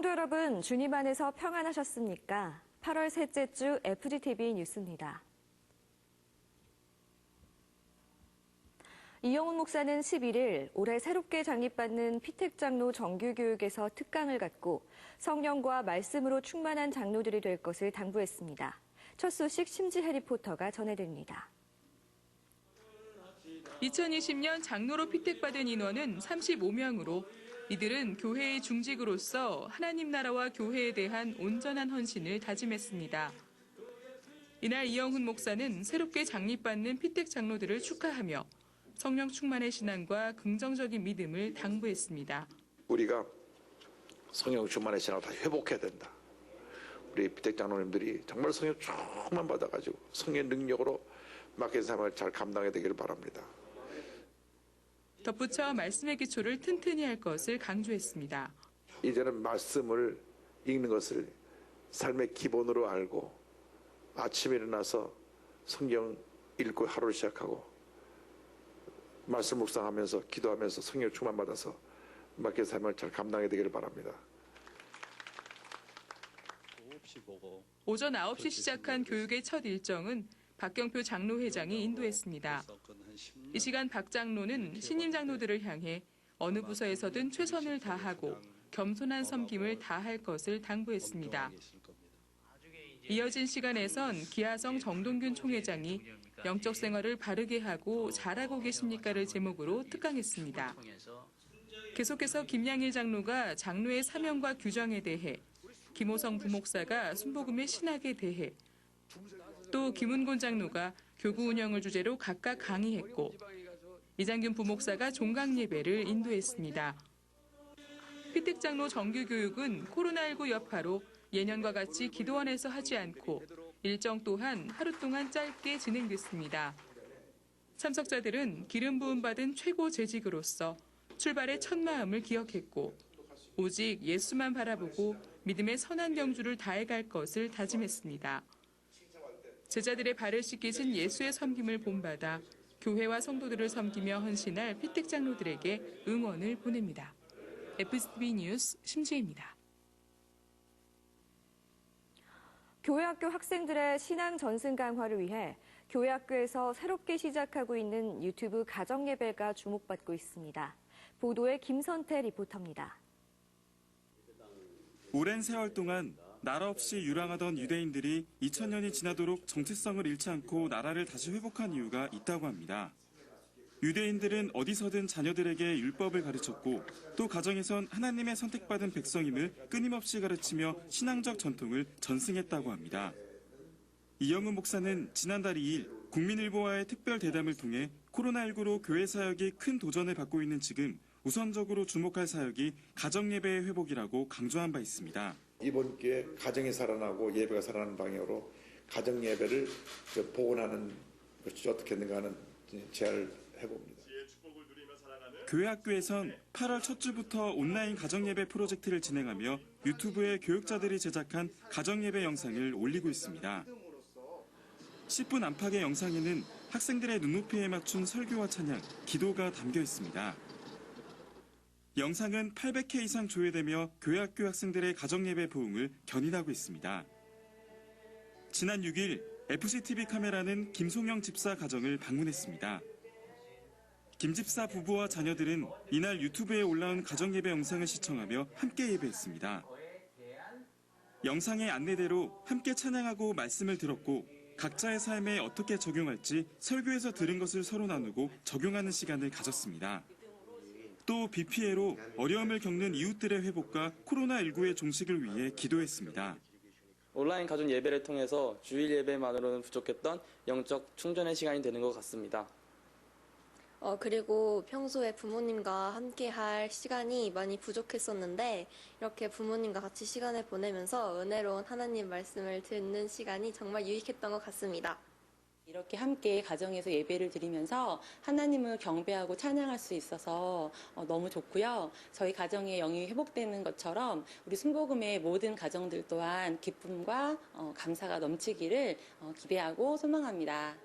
성도 여러분, 주님 안에서 평안하셨습니까? 8월 셋째 주 FGTV 뉴스입니다. 이영훈 목사는 11일 올해 새롭게 장립받는 피택장로 정규교육에서 특강을 갖고 성령과 말씀으로 충만한 장로들이 될 것을 당부했습니다. 첫 소식 심지혜 리포터가 전해드립니다. 2020년 장로로 피택받은 인원은 35명으로 이들은 교회의 중직으로서 하나님 나라와 교회에 대한 온전한 헌신을 다짐했습니다. 이날 이영훈 목사는 새롭게 장립받는 피택 장로들을 축하하며 성령 충만의 신앙과 긍정적인 믿음을 당부했습니다. 우리가 성령 충만의 신앙을 다시 회복해야 된다. 우리 피택 장로님들이 정말 성령 충만 받아가지고 성령의 능력으로 맡긴 삶을 잘 감당해야 되기를 바랍니다. 덧붙여 말씀의 기초를 튼튼히 할 것을 강조했습니다. 이제는 말씀을 읽는 것을 삶의 기본으로 알고 아침에 일어나서 성경 읽고 하루를 시작하고 말씀 묵상하면서 기도하면서 성령 충만 받아서 맡긴 삶을 잘 감당해야 되기를 바랍니다. 오전 9시 시작한 교육의 첫 일정은 박경표 장로회장이 인도했습니다. 이 시간 박 장로는 신임 장로들을 향해 어느 부서에서든 최선을 다하고 겸손한 섬김을 다할 것을 당부했습니다. 이어진 시간에선 기하성 정동균 총회장이 영적 생활을 바르게 하고 잘하고 계십니까를 제목으로 특강했습니다. 계속해서 김양일 장로가 장로의 사명과 규정에 대해, 김호성 부목사가 순복음의 신학에 대해, 또 김은곤 장로가 교구 운영을 주제로 각각 강의했고 이장균 부목사가 종강 예배를 인도했습니다. 피택 장로 정규 교육은 코로나19 여파로 예년과 같이 기도원에서 하지 않고 일정 또한 하루 동안 짧게 진행됐습니다. 참석자들은 기름 부음 받은 최고 재직으로서 출발의 첫 마음을 기억했고 오직 예수만 바라보고 믿음의 선한 경주를 다해갈 것을 다짐했습니다. 제자들의 발을 씻기신 예수의 섬김을 본받아 교회와 성도들을 섬기며 헌신할 피택 장로들에게 응원을 보냅니다. FGTV 뉴스 심지혜입니다. 교회학교 학생들의 신앙 전승 강화를 위해 교회학교에서 새롭게 시작하고 있는 유튜브 가정예배가 주목받고 있습니다. 보도에 김선태 리포터입니다. 오랜 세월 동안 나라 없이 유랑하던 유대인들이 2000년이 지나도록 정체성을 잃지 않고 나라를 다시 회복한 이유가 있다고 합니다. 유대인들은 어디서든 자녀들에게 율법을 가르쳤고 또 가정에선 하나님의 선택받은 백성임을 끊임없이 가르치며 신앙적 전통을 전승했다고 합니다. 이영훈 목사는 지난달 2일 국민일보와의 특별 대담을 통해 코로나19로 교회 사역이 큰 도전을 받고 있는 지금 우선적으로 주목할 사역이 가정예배의 회복이라고 강조한 바 있습니다. 이번 기회에 가정이 살아나고 예배가 살아나는 방향으로 가정예배를 복원하는 것이 어떻겠는가 하는 제안을 해봅니다. 교회 학교에선 8월 첫 주부터 온라인 가정예배 프로젝트를 진행하며 유튜브에 교육자들이 제작한 가정예배 영상을 올리고 있습니다. 10분 안팎의 영상에는 학생들의 눈높이에 맞춘 설교와 찬양, 기도가 담겨 있습니다. 영상은 800회 이상 조회되며 교회 학교 학생들의 가정예배 부흥을 견인하고 있습니다. 지난 6일 FCTV 카메라는 김송영 집사 가정을 방문했습니다. 김 집사 부부와 자녀들은 이날 유튜브에 올라온 가정예배 영상을 시청하며 함께 예배했습니다. 영상의 안내대로 함께 찬양하고 말씀을 들었고 각자의 삶에 어떻게 적용할지 설교에서 들은 것을 서로 나누고 적용하는 시간을 가졌습니다. 또 비 피해로 어려움을 겪는 이웃들의 회복과 코로나19의 종식을 위해 기도했습니다. 온라인 가족 예배를 통해서 주일 예배만으로는 부족했던 영적 충전의 시간이 되는 것 같습니다. 그리고 평소에 부모님과 함께 할 시간이 많이 부족했었는데 이렇게 부모님과 같이 시간을 보내면서 은혜로운 하나님 말씀을 듣는 시간이 정말 유익했던 것 같습니다. 이렇게 함께 가정에서 예배를 드리면서 하나님을 경배하고 찬양할 수 있어서 너무 좋고요. 저희 가정의 영이 회복되는 것처럼 우리 순복음의 모든 가정들 또한 기쁨과 감사가 넘치기를 기대하고 소망합니다.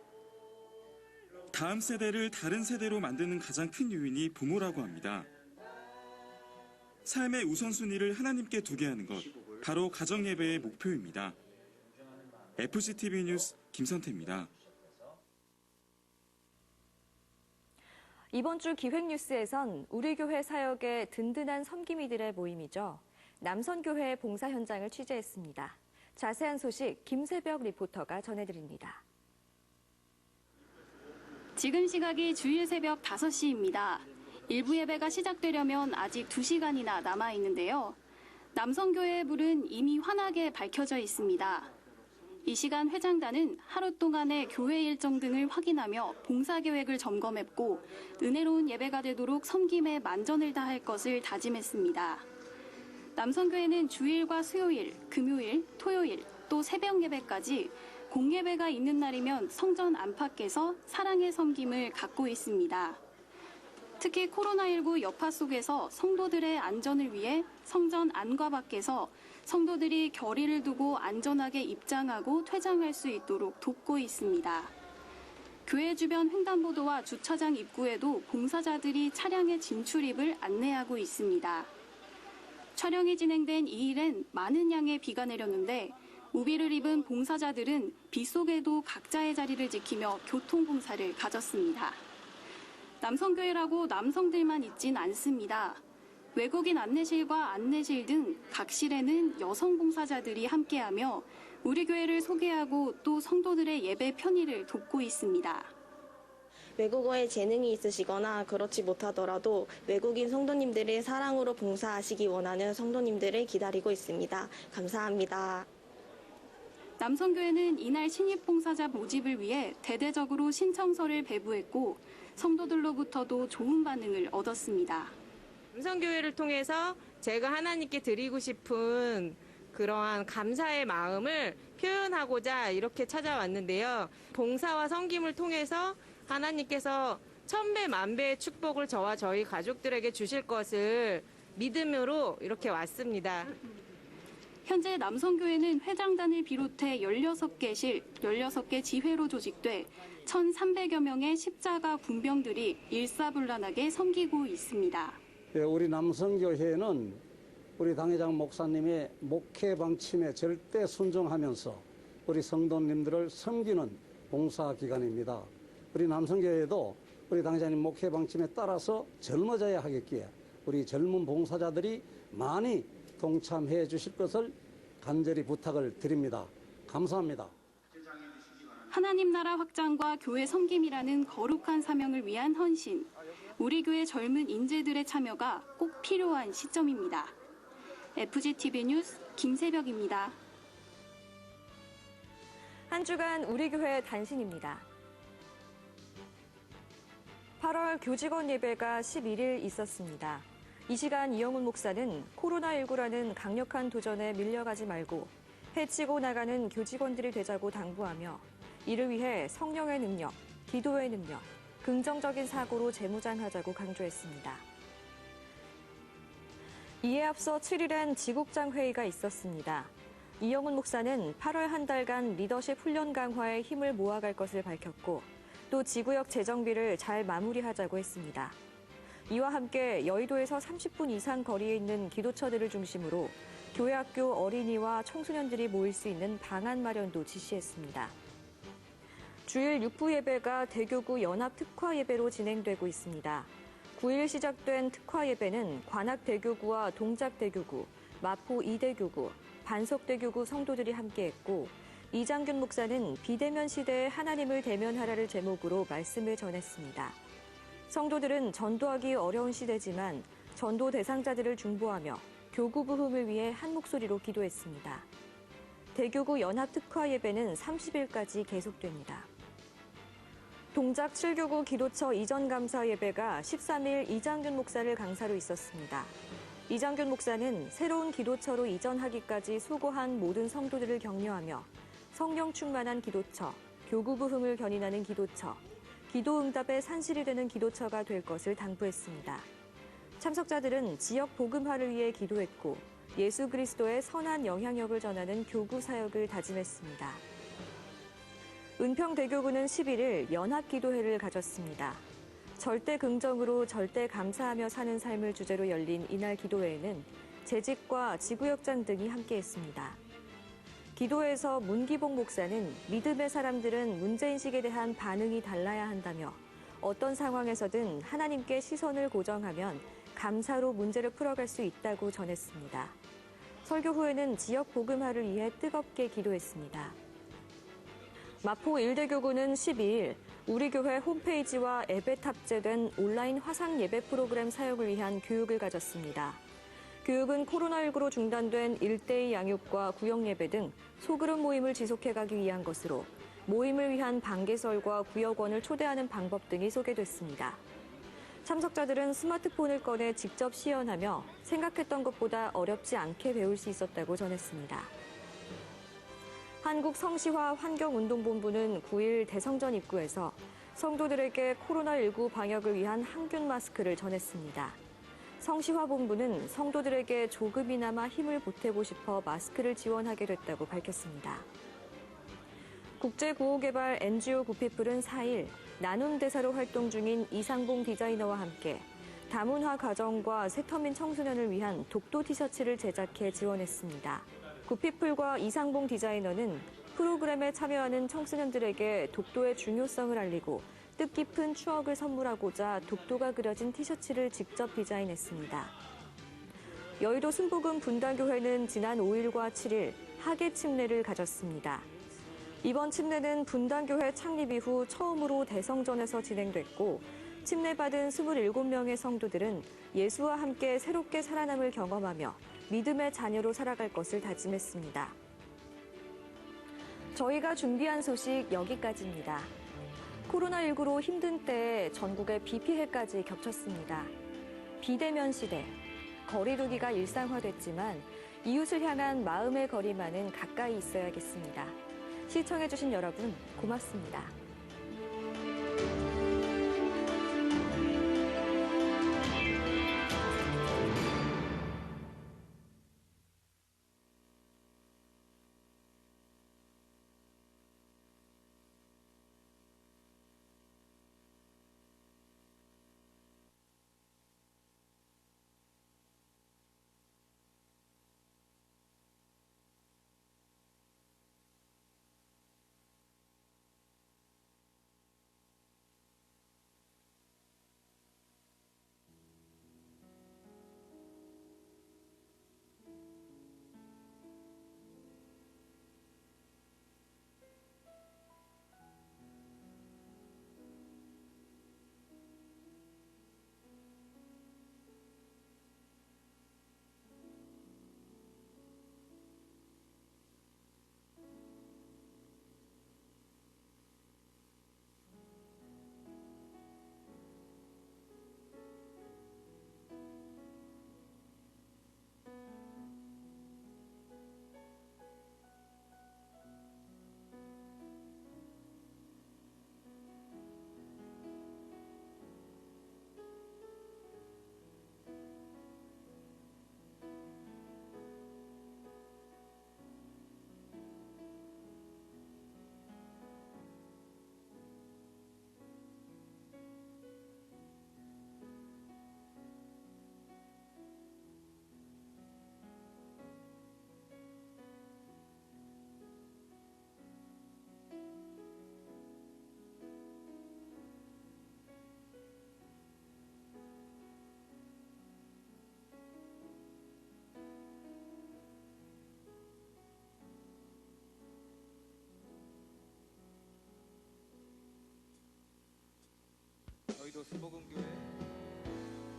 다음 세대를 다른 세대로 만드는 가장 큰 요인이 부모라고 합니다. 삶의 우선순위를 하나님께 두게 하는 것, 바로 가정예배의 목표입니다. FCTV 뉴스 김선태입니다. 이번 주 기획뉴스에선 우리 교회 사역의 든든한 섬김이들의 모임이죠. 남선교회 봉사 현장을 취재했습니다. 자세한 소식 김세벽 리포터가 전해드립니다. 지금 시각이 주일 새벽 5시입니다. 일부 예배가 시작되려면 아직 2시간이나 남아있는데요. 남성교회의 불은 이미 환하게 밝혀져 있습니다. 이 시간 회장단은 하루 동안의 교회 일정 등을 확인하며 봉사 계획을 점검했고 은혜로운 예배가 되도록 섬김에 만전을 다할 것을 다짐했습니다. 남성교회는 주일과 수요일, 금요일, 토요일, 또 새벽 예배까지 공예배가 있는 날이면 성전 안팎에서 사랑의 섬김을 갖고 있습니다. 특히 코로나19 여파 속에서 성도들의 안전을 위해 성전 안과 밖에서 성도들이 거리를 두고 안전하게 입장하고 퇴장할 수 있도록 돕고 있습니다. 교회 주변 횡단보도와 주차장 입구에도 봉사자들이 차량의 진출입을 안내하고 있습니다. 촬영이 진행된 2일엔 많은 양의 비가 내렸는데 우비를 입은 봉사자들은 비 속에도 각자의 자리를 지키며 교통봉사를 가졌습니다. 남성교회라고 남성들만 있진 않습니다. 외국인 안내실과 안내실 등 각 실에는 여성 봉사자들이 함께하며 우리 교회를 소개하고 또 성도들의 예배 편의를 돕고 있습니다. 외국어에 재능이 있으시거나 그렇지 못하더라도 외국인 성도님들의 사랑으로 봉사하시기 원하는 성도님들을 기다리고 있습니다. 감사합니다. 남성교회는 이날 신입 봉사자 모집을 위해 대대적으로 신청서를 배부했고 성도들로부터도 좋은 반응을 얻었습니다. 남성교회를 통해서 제가 하나님께 드리고 싶은 그러한 감사의 마음을 표현하고자 이렇게 찾아왔는데요. 봉사와 섬김을 통해서 하나님께서 천배 만배의 축복을 저와 저희 가족들에게 주실 것을 믿음으로 이렇게 왔습니다. 현재 남성교회는 회장단을 비롯해 16개 실, 16개 지회로 조직돼 1,300여 명의 십자가 군병들이 일사불란하게 섬기고 있습니다. 우리 남성교회는 우리 당회장 목사님의 목회 방침에 절대 순종하면서 우리 성도님들을 섬기는 봉사기관입니다. 우리 남성교회도 우리 당회장님 목회 방침에 따라서 젊어져야 하겠기에 우리 젊은 봉사자들이 많이 동참해 주실 것을 간절히 부탁을 드립니다. 감사합니다. 하나님 나라 확장과 교회 섬김이라는 거룩한 사명을 위한 헌신, 우리 교회 젊은 인재들의 참여가 꼭 필요한 시점입니다. FGTV 뉴스 김세벽입니다. 한 주간 우리 교회 단신입니다. 8월 교직원 예배가 11일 있었습니다. 이 시간 이영훈 목사는 코로나19라는 강력한 도전에 밀려가지 말고 해치고 나가는 교직원들이 되자고 당부하며 이를 위해 성령의 능력, 기도의 능력, 긍정적인 사고로 재무장하자고 강조했습니다. 이에 앞서 7일엔 지국장 회의가 있었습니다. 이영훈 목사는 8월 한 달간 리더십 훈련 강화에 힘을 모아갈 것을 밝혔고 또 지구역 재정비를 잘 마무리하자고 했습니다. 이와 함께 여의도에서 30분 이상 거리에 있는 기도처들을 중심으로 교회 학교 어린이와 청소년들이 모일 수 있는 방안 마련도 지시했습니다. 주일 육부 예배가 대교구 연합 특화 예배로 진행되고 있습니다. 9일 시작된 특화 예배는 관악대교구와 동작대교구, 마포 2대교구, 반석대교구 성도들이 함께했고 이장균 목사는 비대면 시대에 하나님을 대면하라를 제목으로 말씀을 전했습니다. 성도들은 전도하기 어려운 시대지만 전도 대상자들을 중보하며 교구 부흥을 위해 한 목소리로 기도했습니다. 대교구 연합 특화 예배는 30일까지 계속됩니다. 동작 7교구 기도처 이전 감사 예배가 13일 이장균 목사를 강사로 있었습니다. 이장균 목사는 새로운 기도처로 이전하기까지 수고한 모든 성도들을 격려하며 성령 충만한 기도처, 교구 부흥을 견인하는 기도처, 기도 응답의 산실이 되는 기도처가 될 것을 당부했습니다. 참석자들은 지역 복음화를 위해 기도했고 예수 그리스도의 선한 영향력을 전하는 교구 사역을 다짐했습니다. 은평대교구는 11일 연합기도회를 가졌습니다. 절대 긍정으로 절대 감사하며 사는 삶을 주제로 열린 이날 기도회에는 재직과 지구역장 등이 함께했습니다. 기도회에서 문기복 목사는 믿음의 사람들은 문제인식에 대한 반응이 달라야 한다며 어떤 상황에서든 하나님께 시선을 고정하면 감사로 문제를 풀어갈 수 있다고 전했습니다. 설교 후에는 지역 복음화를 위해 뜨겁게 기도했습니다. 마포 일대교구는 12일 우리 교회 홈페이지와 앱에 탑재된 온라인 화상 예배 프로그램 사용을 위한 교육을 가졌습니다. 교육은 코로나19로 중단된 1:2 양육과 구역 예배 등 소그룹 모임을 지속해가기 위한 것으로 모임을 위한 방개설과 구역원을 초대하는 방법 등이 소개됐습니다. 참석자들은 스마트폰을 꺼내 직접 시연하며 생각했던 것보다 어렵지 않게 배울 수 있었다고 전했습니다. 한국성시화 환경운동본부는 9일 대성전 입구에서 성도들에게 코로나19 방역을 위한 항균 마스크를 전했습니다. 성시화본부는 성도들에게 조금이나마 힘을 보태고 싶어 마스크를 지원하게 됐다고 밝혔습니다. 국제구호개발 NGO 구피플은 4일 나눔 대사로 활동 중인 이상봉 디자이너와 함께 다문화 가정과 새터민 청소년을 위한 독도 티셔츠를 제작해 지원했습니다. 구피플과 이상봉 디자이너는 프로그램에 참여하는 청소년들에게 독도의 중요성을 알리고 뜻깊은 추억을 선물하고자 독도가 그려진 티셔츠를 직접 디자인했습니다. 여의도 순복음 분당교회는 지난 5일과 7일 하계 침례를 가졌습니다. 이번 침례는 분당교회 창립 이후 처음으로 대성전에서 진행됐고 침례받은 27명의 성도들은 예수와 함께 새롭게 살아남을 경험하며 믿음의 자녀로 살아갈 것을 다짐했습니다. 저희가 준비한 소식 여기까지입니다. 코로나19로 힘든 때에 전국에 비 피해까지 겹쳤습니다. 비대면 시대, 거리두기가 일상화됐지만 이웃을 향한 마음의 거리만은 가까이 있어야겠습니다. 시청해주신 여러분 고맙습니다. 여의도 순복음교회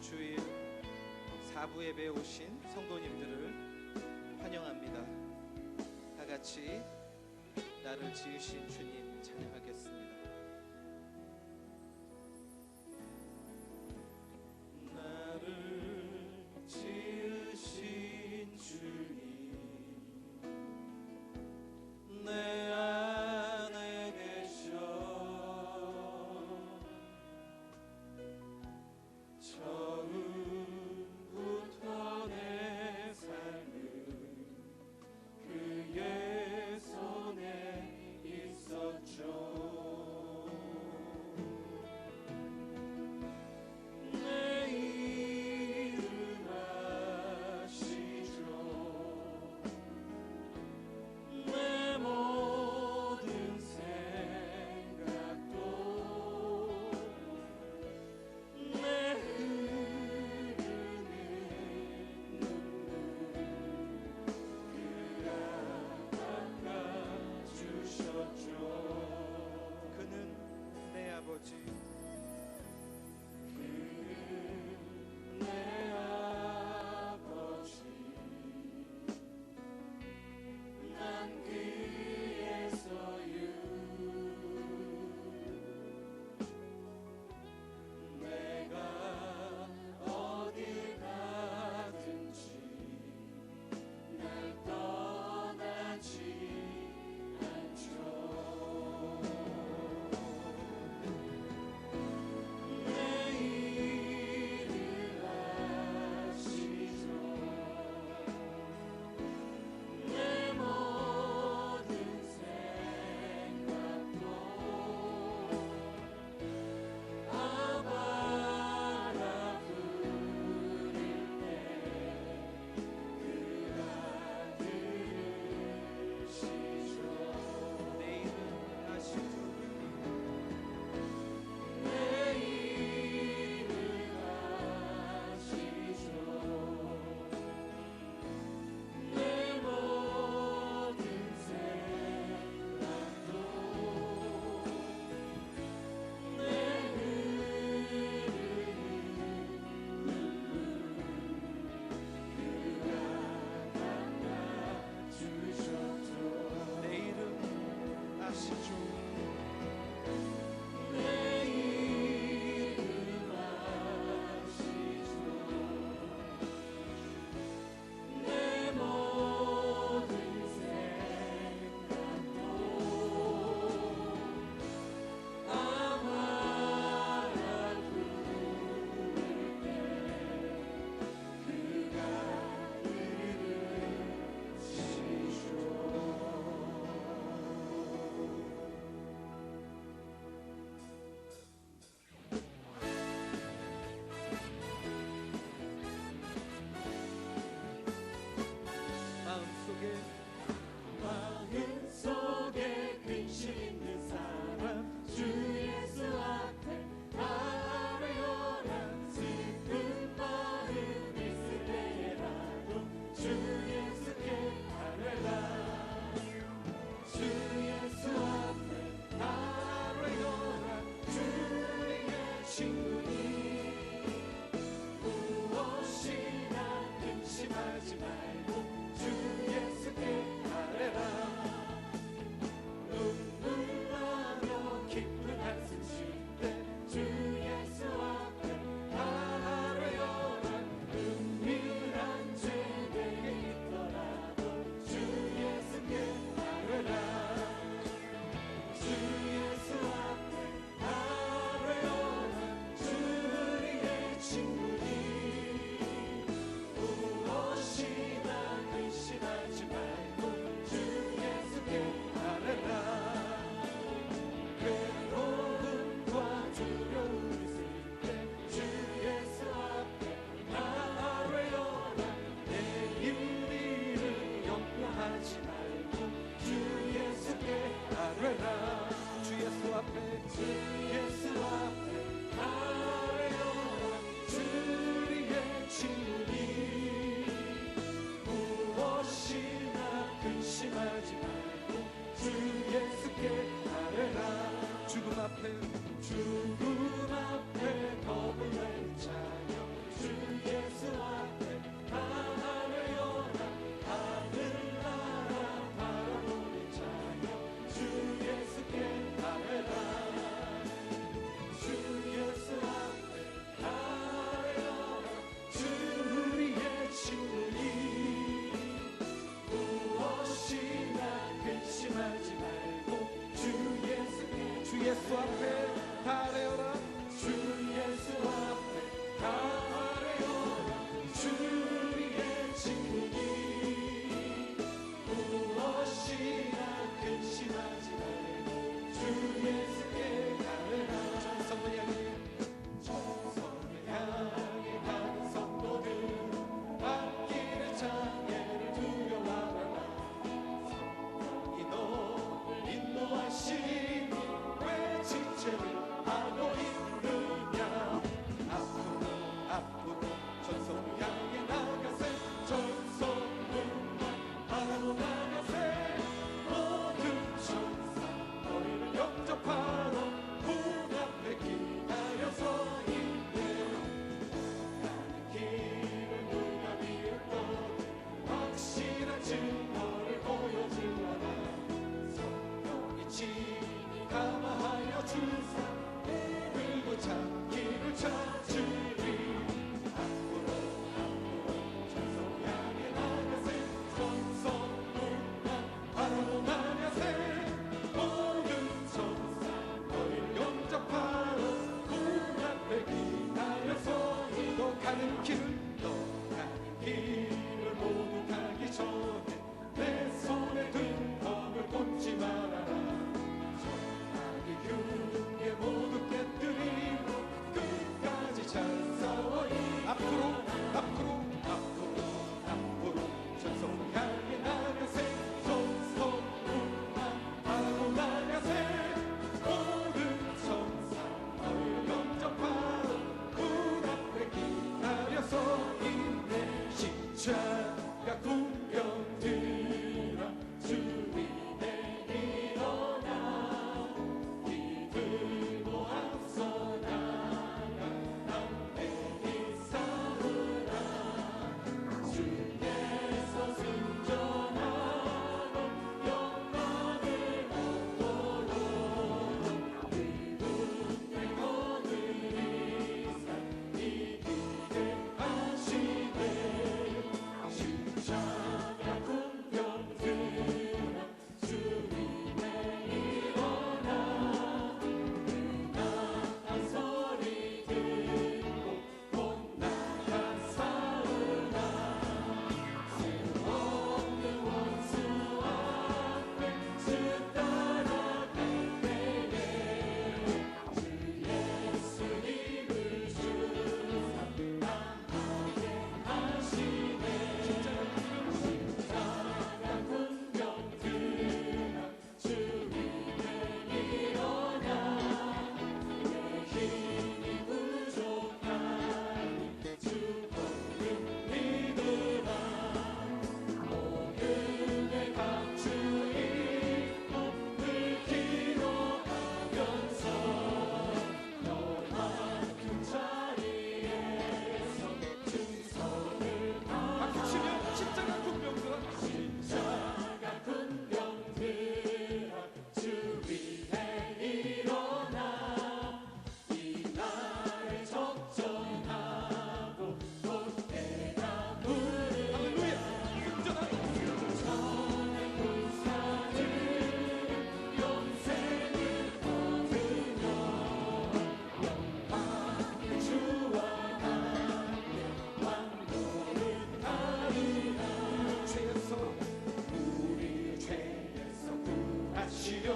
주일 4부 예배에 오신 성도님들을 환영합니다. 다 같이 나를 지으신 주님 찬양하겠습니다. 나를 지으신 주님 내 안에 계셔 처음부터 내 삶은 그의 손에 있었죠. 앞으로 전속 향해 나가세 손손만 나가세 모든 천사 너를 영접하러 문 앞에 기다려서 있네 십자가 군병들아 주님의 일어나 믿음으로 앞서 나가 담대히 싸우라 주께서 승전하고 영광을 얻도록 그분 백원을 이상 이기게 하시네 십자가 군병들아 주님의 일어나 한 소리 듣고 곧 나가 싸우라 쓸모없는 원수 앞에 주 따라갈 때에 주 예수님을 주사 당하게 하시네 십자가 군병들아 주님의 일어나 내 힘이 부족하니 주 법을 믿으라 모든의 감추 입고 불기로 하면서 너만큼 자리에서 충성을 다하시며 십자가 군병들아 주 위에 일어나 이 나라를 적전하고 곧 내가 부르는 승전의 군사들 영생을 얻으며 영광의 주와 함께 왕노를 하리라 죄에서 우리 죄에서 구하시려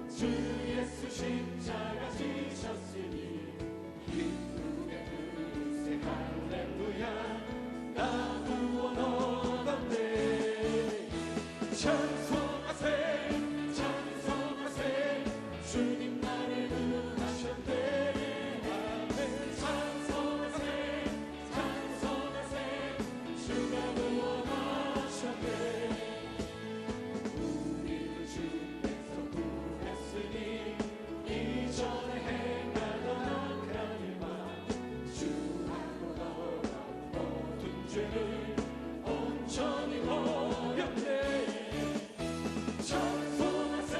주 예수 십자가 지셨으니 기쁘게 부르세 할렐루야 나 구원 얻었네 찬송하세 찬송하세 주님 나를 구하셨네 아멘 찬송하세 찬송하세 주가 구원하셨네 우리를 주께서 구했으니 이전에 행하던 악한 일만 주하고 너랑 모든 죄를 온전히 버렸네 찬송하세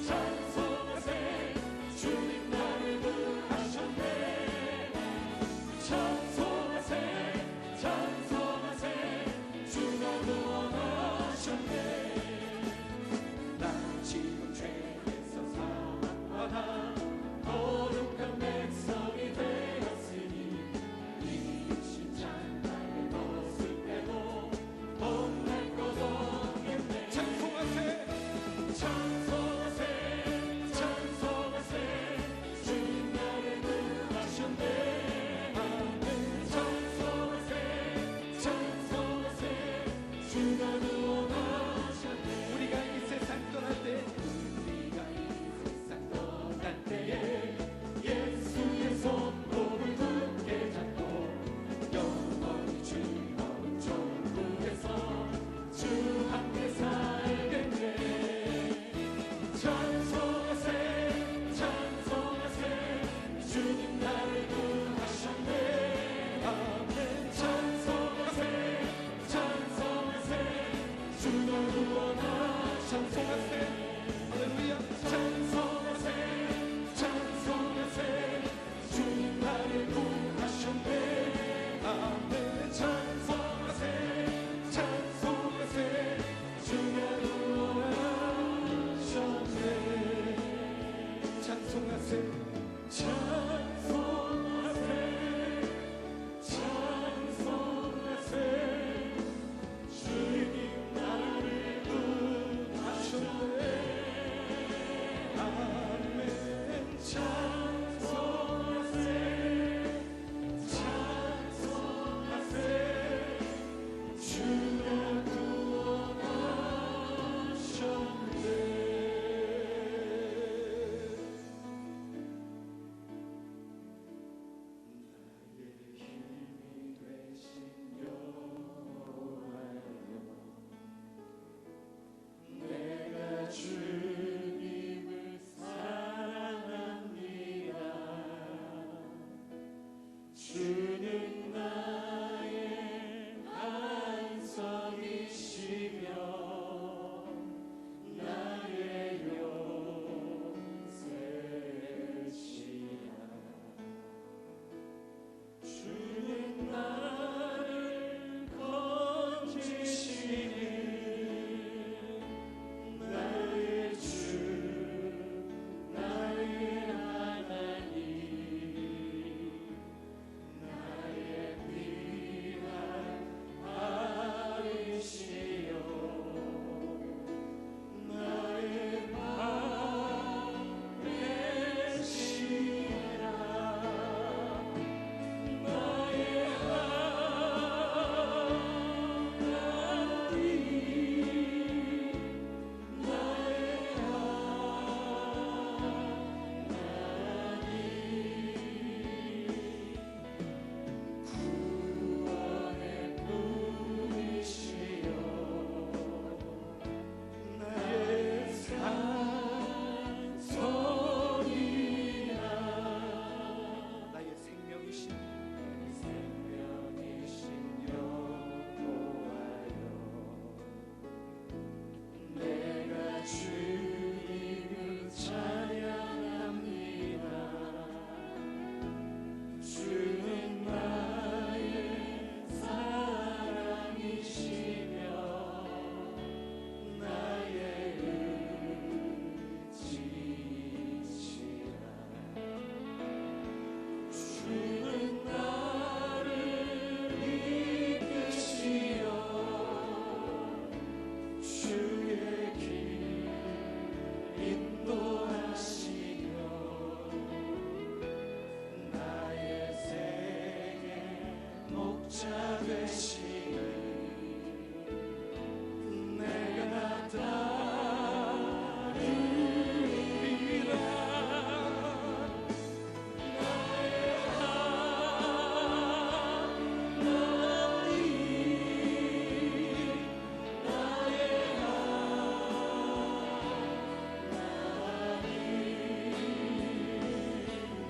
찬송하세 주님 나를 구하셨네 찬송하세 찬송하세 주가 구원하셨네 나 지금 죄에서 사망받아 거룩한 백성이 되었으니 이 십자가에 너 대신 내가 따르리라. 나의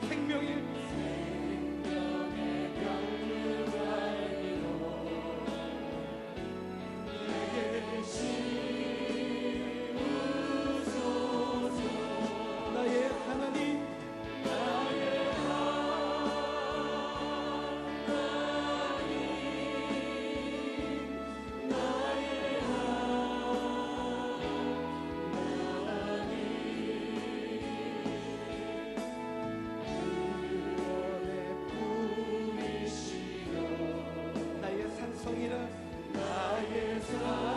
생명의 내게 심으소서. 나의 하나님, 나의 하나님, 나의 나의 산성이라. 나의 산성이라.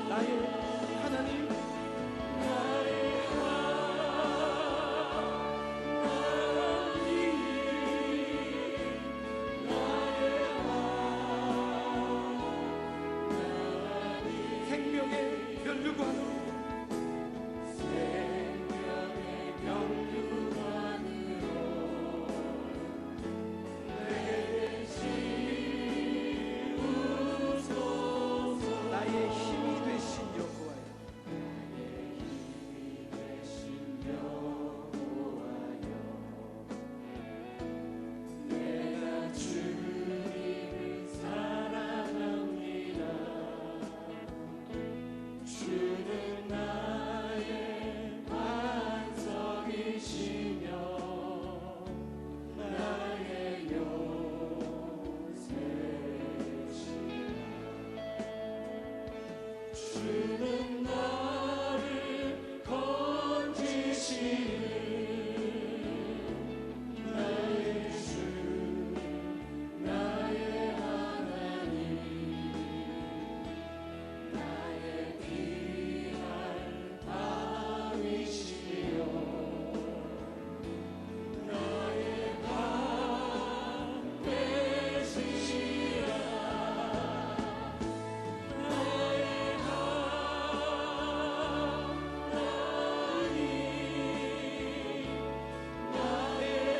나의 하나님, 나의 하나님, 나의 하나님. 생명의 면류관으로, 생명의 면류관으로 내게 심으소서. 나의 힘이 되신 여호와여, 내가 주님을 사랑합니다. 주는 나의 반석이시며 나의 요새시라. 주는 나를 건지시는 나의 주, 나의 하나님, 나의 피할 바위시여 나의 방 되시라. 나의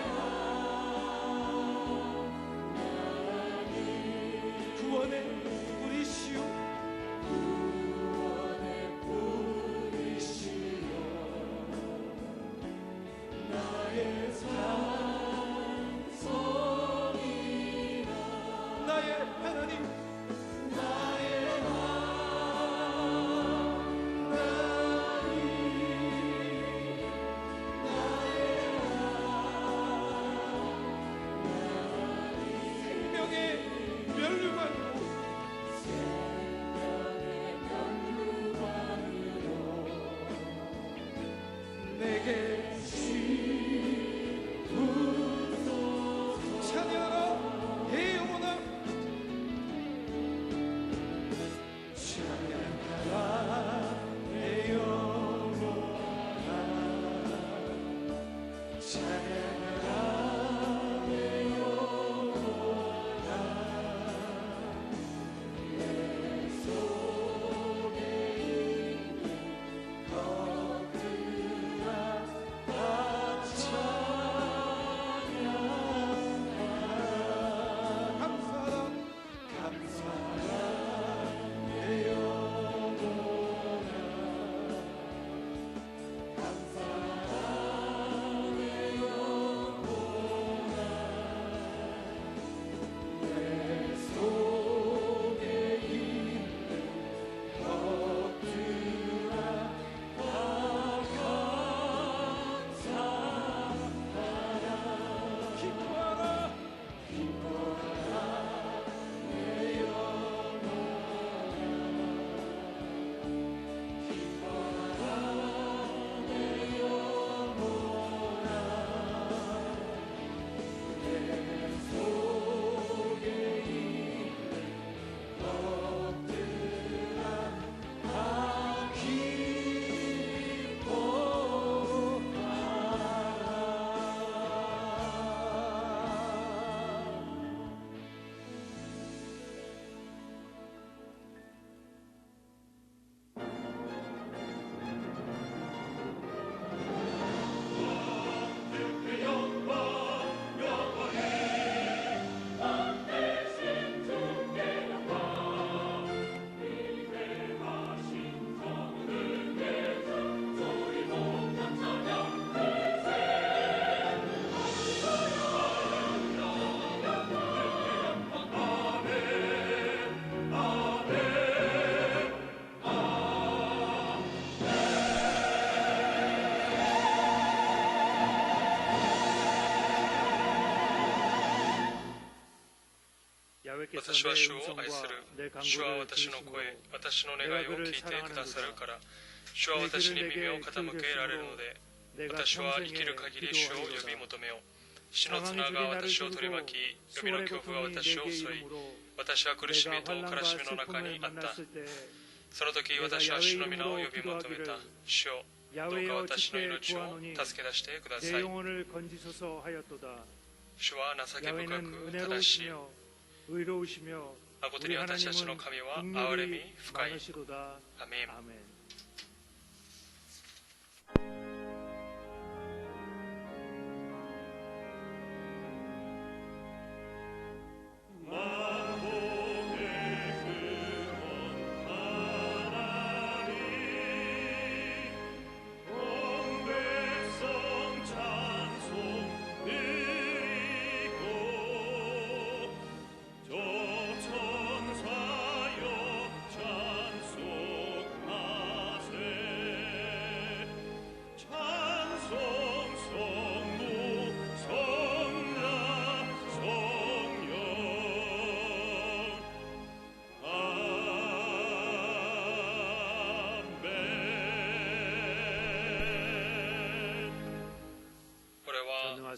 구원의 뿌리시오, 구원의 뿌리시오. 나의 산성이라. 나의 하나님, 나의 하나님, 나의 생명의 면류관으로, 내게 심으소서. 찬양하라 해 영혼아. 私は主を愛する。主は私の声、私の願いを聞いてくださるから。主は私に耳を傾けられるので、私は生きる限り主を呼び求めよう。死の綱が私を取り巻き、海の恐怖が私を襲い、私は苦しみと悲しみの中にあった。その時私は主の皆を呼び求めた。主よ、どうか私の命を助け出してください。主は情け深く正しい。誠に私たちの神は憐れみ深い。アメン。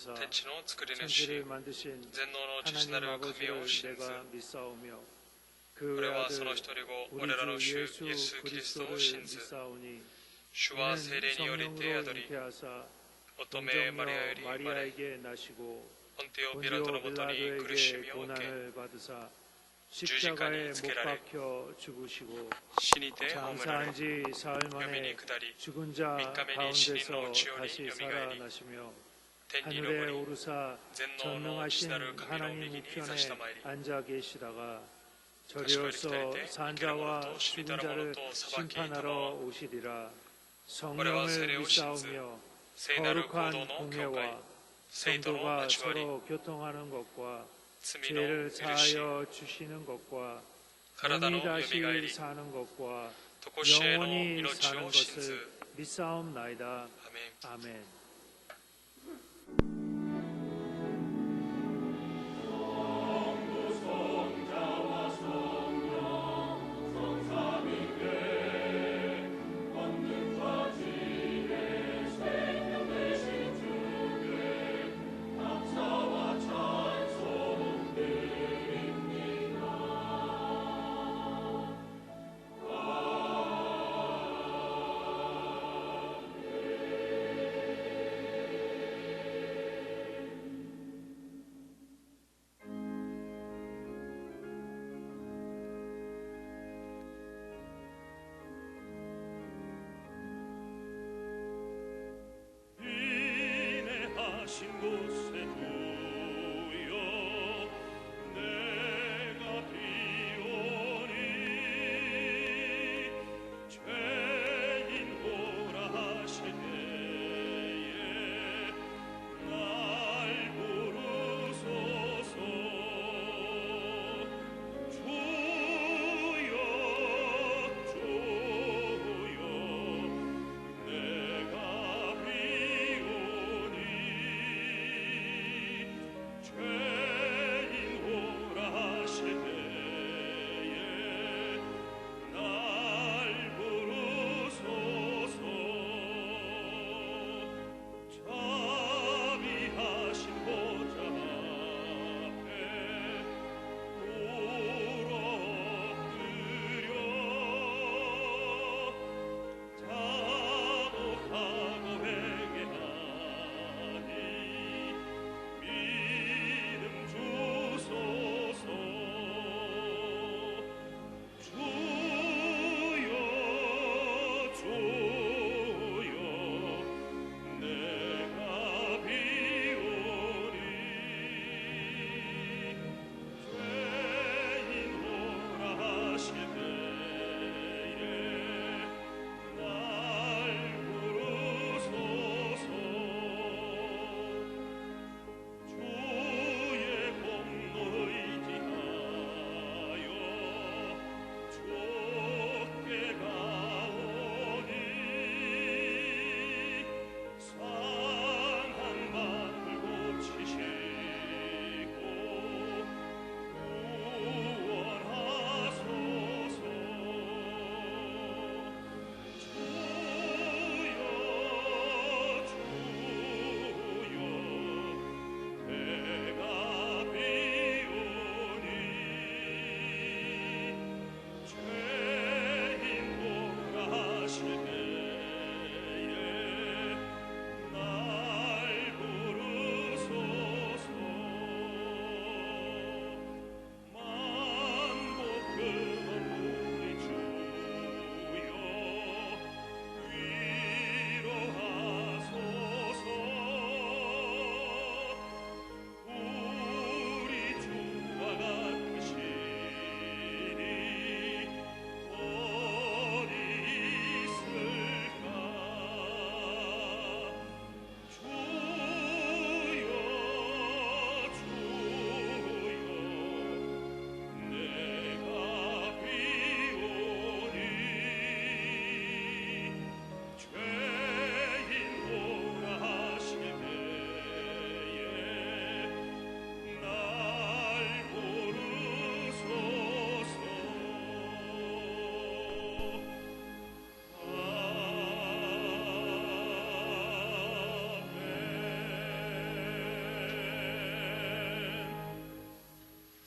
天地の作り主、全能の父なる神を信ず。これはその一人子、我らの主イエス・キリストを信ず。主は聖霊により手宿り、乙女マリアより生まれ、ポンテオ・ピラトのもとに苦しみを受け、十字架につけられ、死にて葬られ、海に下り、3日目に死人のうちよりよみがえり、天に昇り、全能の父なる神の右に座したまいり、賢い鍛えて生きる者と死にたる者と裁きたの我は聖霊を信ず、聖なる行動の教会、聖徒の交わり、罪の許し、体のよみがえり、とこしえの命を信ず。アメン。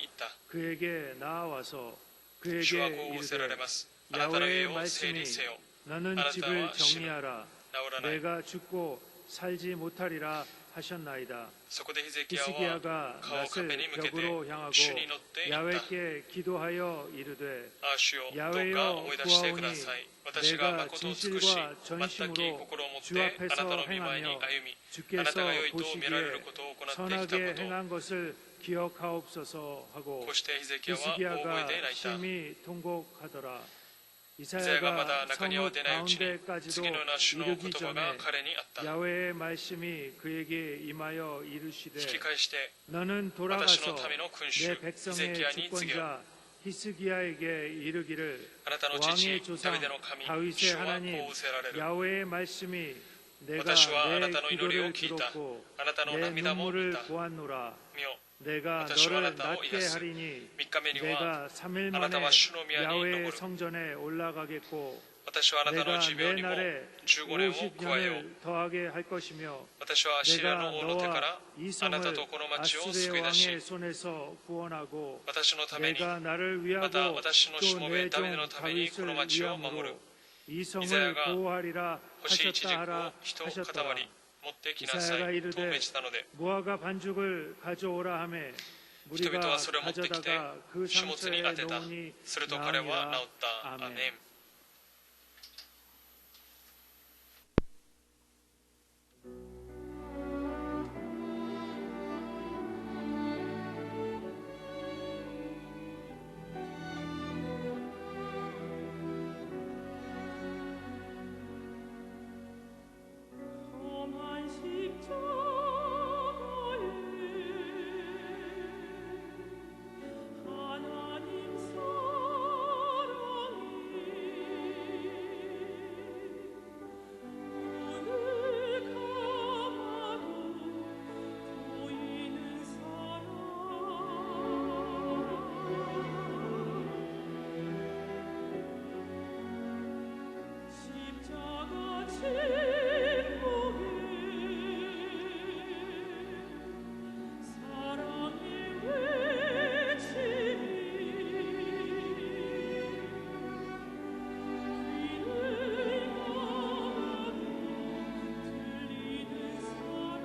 言った。 그에게 나와서 主は 그에게 こう仰せられ 이르되 ます。あなたの家 야훼의 を整 말씀이 理せよ。 나는 あなた 집을 は死ぬ。 정리하라 治らない。 내가 죽고 살지 못하리라 하셨나이다. そこでヒゼキヤは 히스기야가 顔を 낯을 壁に向けて 벽으로 향하고 主に乗っていった。 야훼께 기도하여 이르되 ああ主よどうか 야훼여 思い出してください。私が 내가 誠を尽くし 진실과 全き 전심으로 心を持っ 주 てあなた 앞에서 の御前に 행하며 歩みあな 주께서 たが良いと見られる 보시기에 ことを行ってきた 선하게 ことを 행한 것을 기억하옵소서 하고 こうしてヒゼキヤは大声 히스기야가 で泣いた。 심히 통곡하더라. イザヤがまだ 이사야가 中には出ないうちに 가운데까지도 次のな主の 이르기 言葉が 전에 彼にあった。 야훼의 말씀이 그에게 임하여 이르시되 引き返して 너는 私 돌아가서 の民の君 내 主ヒゼ 백성의 キヤに告げよ。 주권자 히스기야에게 이르기를 あなたの 왕의 父 조상 ダビデの神 다윗의 主は 하나님 こう仰せられる。 야훼의 말씀이 내가 私はあな 내 たの祈りを 기도를 聞いた。 들었고 あなたの 내 涙も見 눈물을 た。 보았노라. 見よ 내가 私はあな 너를 たを 낫게 癒す。 하리니 3日目には 내가 3일 あなた 만에 は主の宮に 야훼의 登る。 성전에 올라가겠고 私はあなたの 내가 寿命 내 にも 날에 15年を加えよう。 50년을 더하게 할 것이며 私はアシリア 내가 の王の手か 너와 ら 이 あな 성을 たとこの町を 아스르의 救い出し 왕의 손에서 구원하고 私のために 내가 나를 また 위하고 私のしもべ 또 ダビデ 내 の 종 ためにこの 다윗을 町を守る。 위함으로 이 イザヤ 성을 が 보호하리라 星一軸 하셨다 を 하라 人 하셨더라. 塊持ってきなさ 이사야가 いと 이르되 命じたので 무화과 반죽을 가져오라 하매 人 우리가 々はそれを持ってきて 가져다가 그 書物に 상처에 当てた。 놓으니 すると彼は 나으니라. 治った。アーメン。 험한 십자가에 하나님 사랑이 눈을 감아도 보이는 사랑 십자가 침묵에 사랑의 외침이 귀를 막아도 들리는 사랑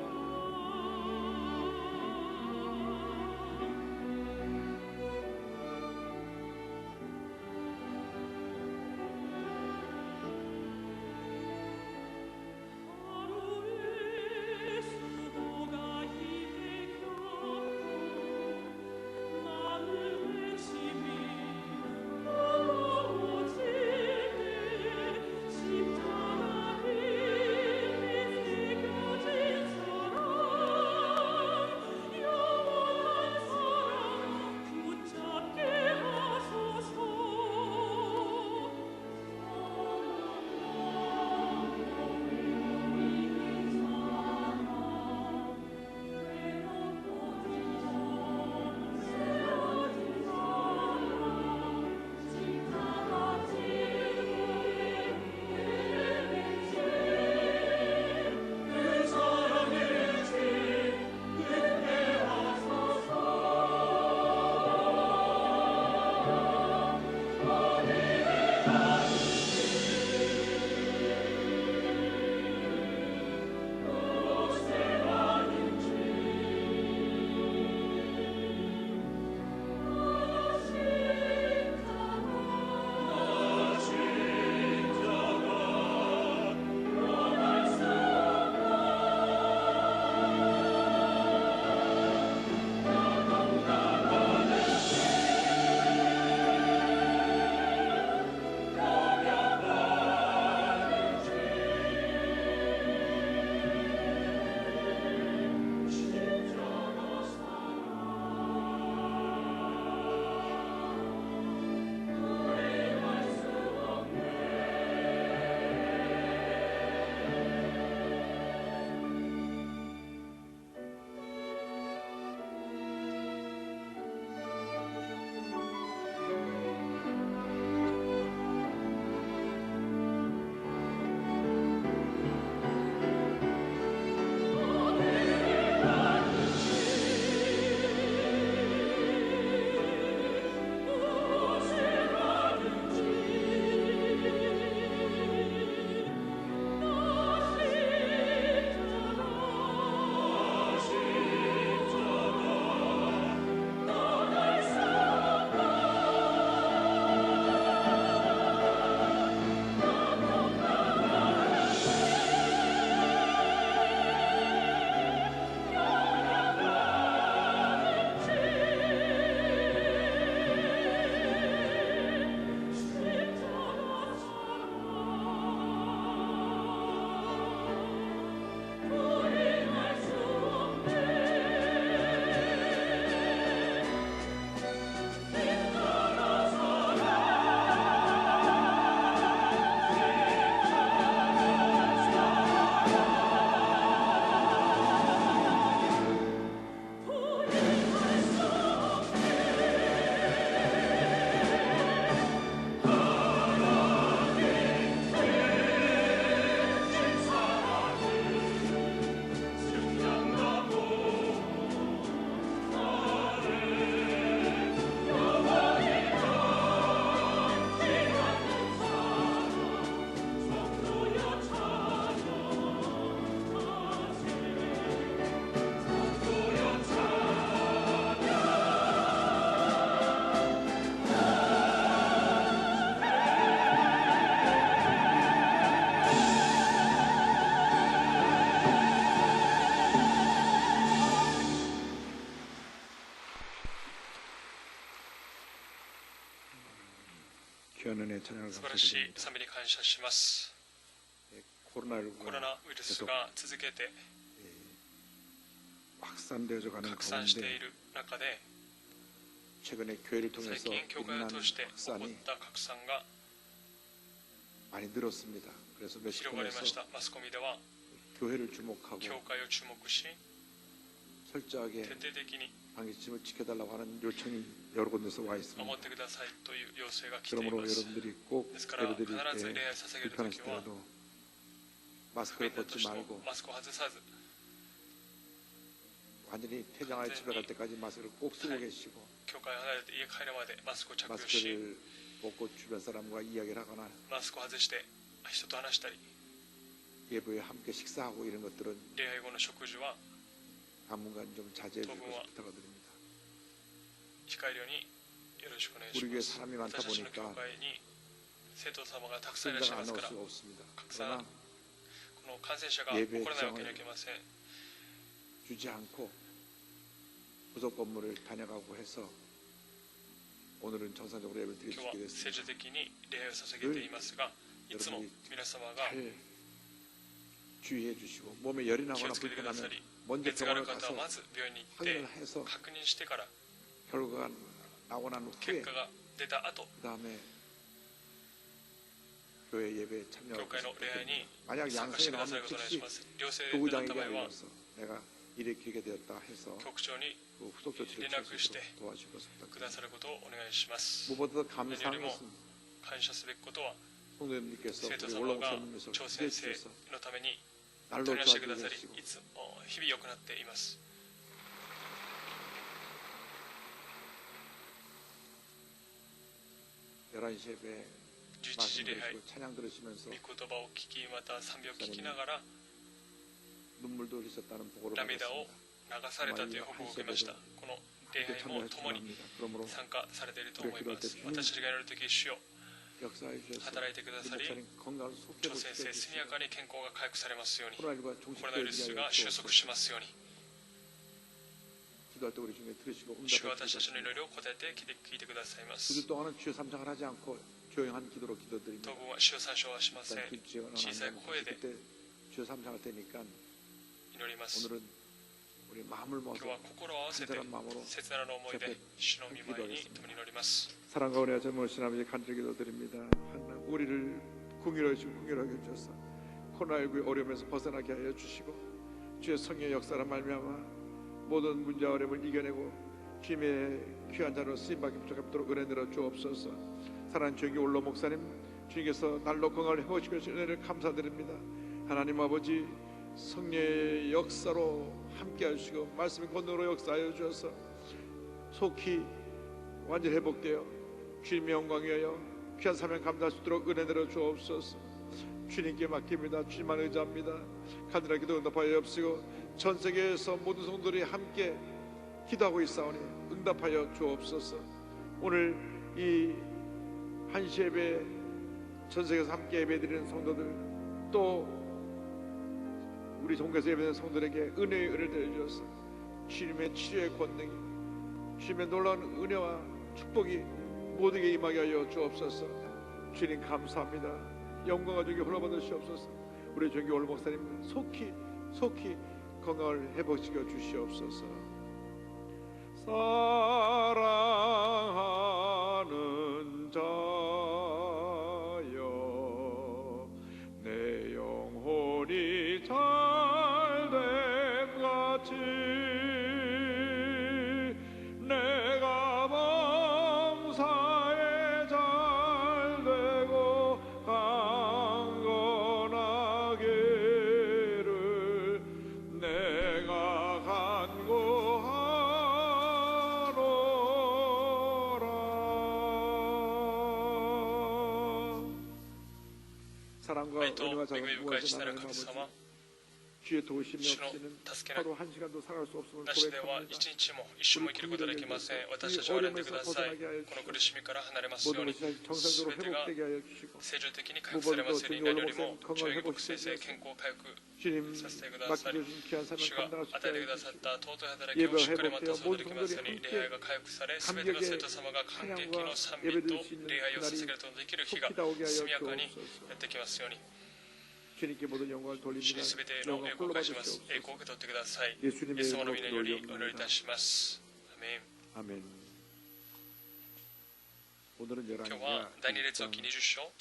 귀한 찬양을 素晴らしい 감사드립니다. 賛美に感謝します。 코로나19コロナウイルスが続けて 확산되어져 가는 拡散してい 가운데 る中で 최근에 교회를 最 통해서 近教会を 일어난 通して起こっ 확산이 た拡散が 많이 늘었습니다. 그래서 広がりまし 매스컴에서 た。マスコミでは 교회를 주목하고 教会を注目し 철저하게 徹底的に 방지침을 지켜달라고 하는 요청이 여러 군데서 와 있습니다. 守ってくださいという要請が来てい 그러므로 ます。 여러분들이 꼭 ですから 예배드릴 必ず礼 때 拝捧げるときは 불편하시더라도 不 마스크를 便だと 벗지 しても 말고 マスクを外さず 완전히 퇴장하여 집에 갈 때까지 마스크를 꼭 쓰고 네. 계시고 教会を離れて家帰るまでマスクを着用し 마스크를 벗고 주변 사람과 이야기를 하거나 マスクを外して人と話したり 예배에 함께 식사하고 이런 것들은 礼拝後の食事は 당분간 좀 자제해 주실 도구와 것을 부탁드립니다. 控えるようによろしくお願いし 우리 ま 교회 す。 사람이 많다 私たちの教 보니까 会に生徒様がたくさんいらっしゃい 생각 ま 안 すか 나올 ら、 수가 없습니다. 拡散 그러나 この感染者が起こらないわけにはいけません。 주지 않고 부속 건물을 다녀가고 해서 오늘은 정상적으로 예배를 드릴 今 수 日は 있게 聖 됐습니다. 女的に礼拝を捧げていますが、いつも皆様が 잘 주의해 주시고 몸에 열이 気を 나거나 つけてくださ 불편하면 り、 먼저 熱がある 병원을 方は 가서 まず病院に行って 확인을 해서 確認してから 결과가 나고 난 結 후에 果が出た後、 그 다음에 교회 예배에 教 참여하고 会の礼拝に 만약 参加して 양성이 くださる 나오면 ことをお願い 즉시 します。陽性になっ 교구장에게 た場合は 알려서 내가 일으키게 되었다 해서 局長に 그 후속 조치를 連絡して 취할 수 있도록 도와주실 것을 くだ 부탁드립니다. さることをお願いします。 무엇보다 何よ 감사한 りも 것은 感謝すべきことは 성도님께서 生徒 우리 様 올라온 が 목사님께서 挑 기대해 戦生 주셔서 のために 날로 取り出してく 좋아지게 ださり、 되시고 いつも日々良くなっています。 11시 예배 11 말씀 時礼拝、 들으시고 찬양 들으시면서 御言葉を聞き、また賛美を聞きながら 눈물도 흘리셨다는 보고를 涙を 받았습니다. 流されたという報告を受けました。この礼拝も共に 그러므로 参加されていると思います。私たちがやるとき、主よ、 역사해 주셔서 働いてくださり、 목사님 건강을 속히 挑戦生、速やかに健康が回復されますように、 코로나19가 コロナウイルスが収束しますように、 기도할 때 우리 중에 들으시고 主は 응답해 私たち 주시고 の祈りを答えて聞いてくださいま 두 す。 주 동안은 주여 삼창을 하지 않고 조용한 기도로 기도드립니다. 当分は主を参照はしません。 일단 기도가 小さい 나가면 声で 그때 주여 삼창할 때니까 祈ります。 오늘은 우리 마음을 今日 모아서 は心を合わせて 간절한 마음으로 切なる思いで主の御前に共に祈ります。 사랑과 은혜와 젊으신 아버지 간절히 기도드립니다. 하나님 우리를 궁일하게 주셔서 코로나19의 어려움에서 벗어나게 하여 주시고 주의 성령의 역사로 말미암아 모든 문제와 어려움을 이겨내고 주님의 귀한 자로 쓰임받기 부족함도록 은혜 내려 주옵소서. 사랑하는 주의 올로 목사님, 주님께서 날로 건강을 회복시켜 주신 은혜를 감사드립니다. 하나님 아버지 성령의 역사로 함께 하시고 말씀의 권능으로 역사하여 주셔서 속히 완전히 회복되어 주님의 영광 위하여 귀한 사명 감당할 수 있도록 은혜 내려 주옵소서. 주님께 맡깁니다. 주님만 의지합니다. 간절하게 기도 응답하여 주옵시고 전 세계에서 모든 성도들이 함께 기도하고 있사오니 응답하여 주옵소서. 오늘 이 한시 예배 전 세계에서 함께 예배드리는 성도들 또 우리 종교에서 예배드리는 성도들에게 은혜의 은혜를 내려주셔서 주님의 치료의 권능이 주님의 놀라운 은혜와 축복이 모두에게 임하게 하여 주옵소서. 주님 감사합니다. 영광과 존귀 흘러받으시옵소서. 우리 존귀 올 목사님 속히 건강을 회복시켜 주시옵소서. 사랑하는 자여 내 영혼이 잘됨 같이 내가 범사에 잘되고 강건하기를 내가 간구하노라. 사랑과 愛と 은혜와 恵み 자비가 深い父 무엇이 なる 하나님 神 아버지 様、 주의 도우심이 主の 없이는 助けな 하루 한 시간도 살아갈 수 없음을 なしでは 고백합니다. 一日も一瞬も生きることができません。私たちを選んでください。この苦しみから離れますよう 모든 に、 것이 す 정상적으로 べてが 회복되게 하여 주시고 正常的に回復されますように、何よりも長英国先生、健康回復 주님 させてくださり、 맡겨주신 귀한 삶을 主が 감당할 수 与えて 있게 くだ 하여 さっ 주시고 た尊い働きをしっかり全うすることができますように、礼拝が回復され、すべての生徒様が感激の賛美と礼拝を捧げることのできる日が速やかにやってきますように、 주님께 모든 영광을 主に 돌립니다. すべての栄 영광 光を 홀로 返します。 栄 받으시옵소서. 光を受け取ってください。 예수님의 イエス様の 이름으로 皆によりお 기도드리옵나이다. 祈りいたします。アメン。 아멘. 오늘은 今日は 11장 第2列王記20章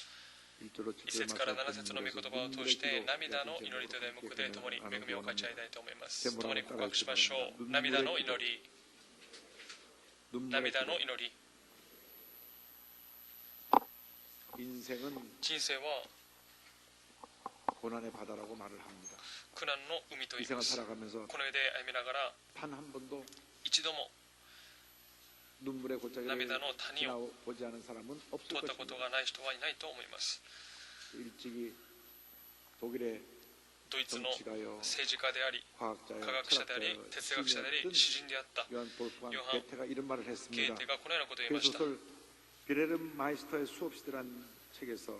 1절로 1節から7節の御言葉を通して涙の祈りと題目で共に恵みを分かち合いたいと思います。共に告白しましょう。涙の祈り、涙の祈り。 인생은 人生は 고난의 바다라고 말을 합니다. 苦難の海と言い 인생을 ます。 살아가면서 この世で歩みながら 단 한 번도 一度も 눈물의 골짜기를 涙の谷を 지나보지 않은 사람은 通 없을 ったこと 것입니다. がない人はいないと思います。 일찍이 독일의 ドイツの 정치가요, 政治家であり、 과학자요, 科学者であり、 철학자요, 哲学者であり、詩人であった 요한 볼프한 요한 게테가 이런 말을 ゲ 했습니다. ーテがこのようなことを言い 그 ました。 소설 비레르 마이스터의 수업시대란 책에서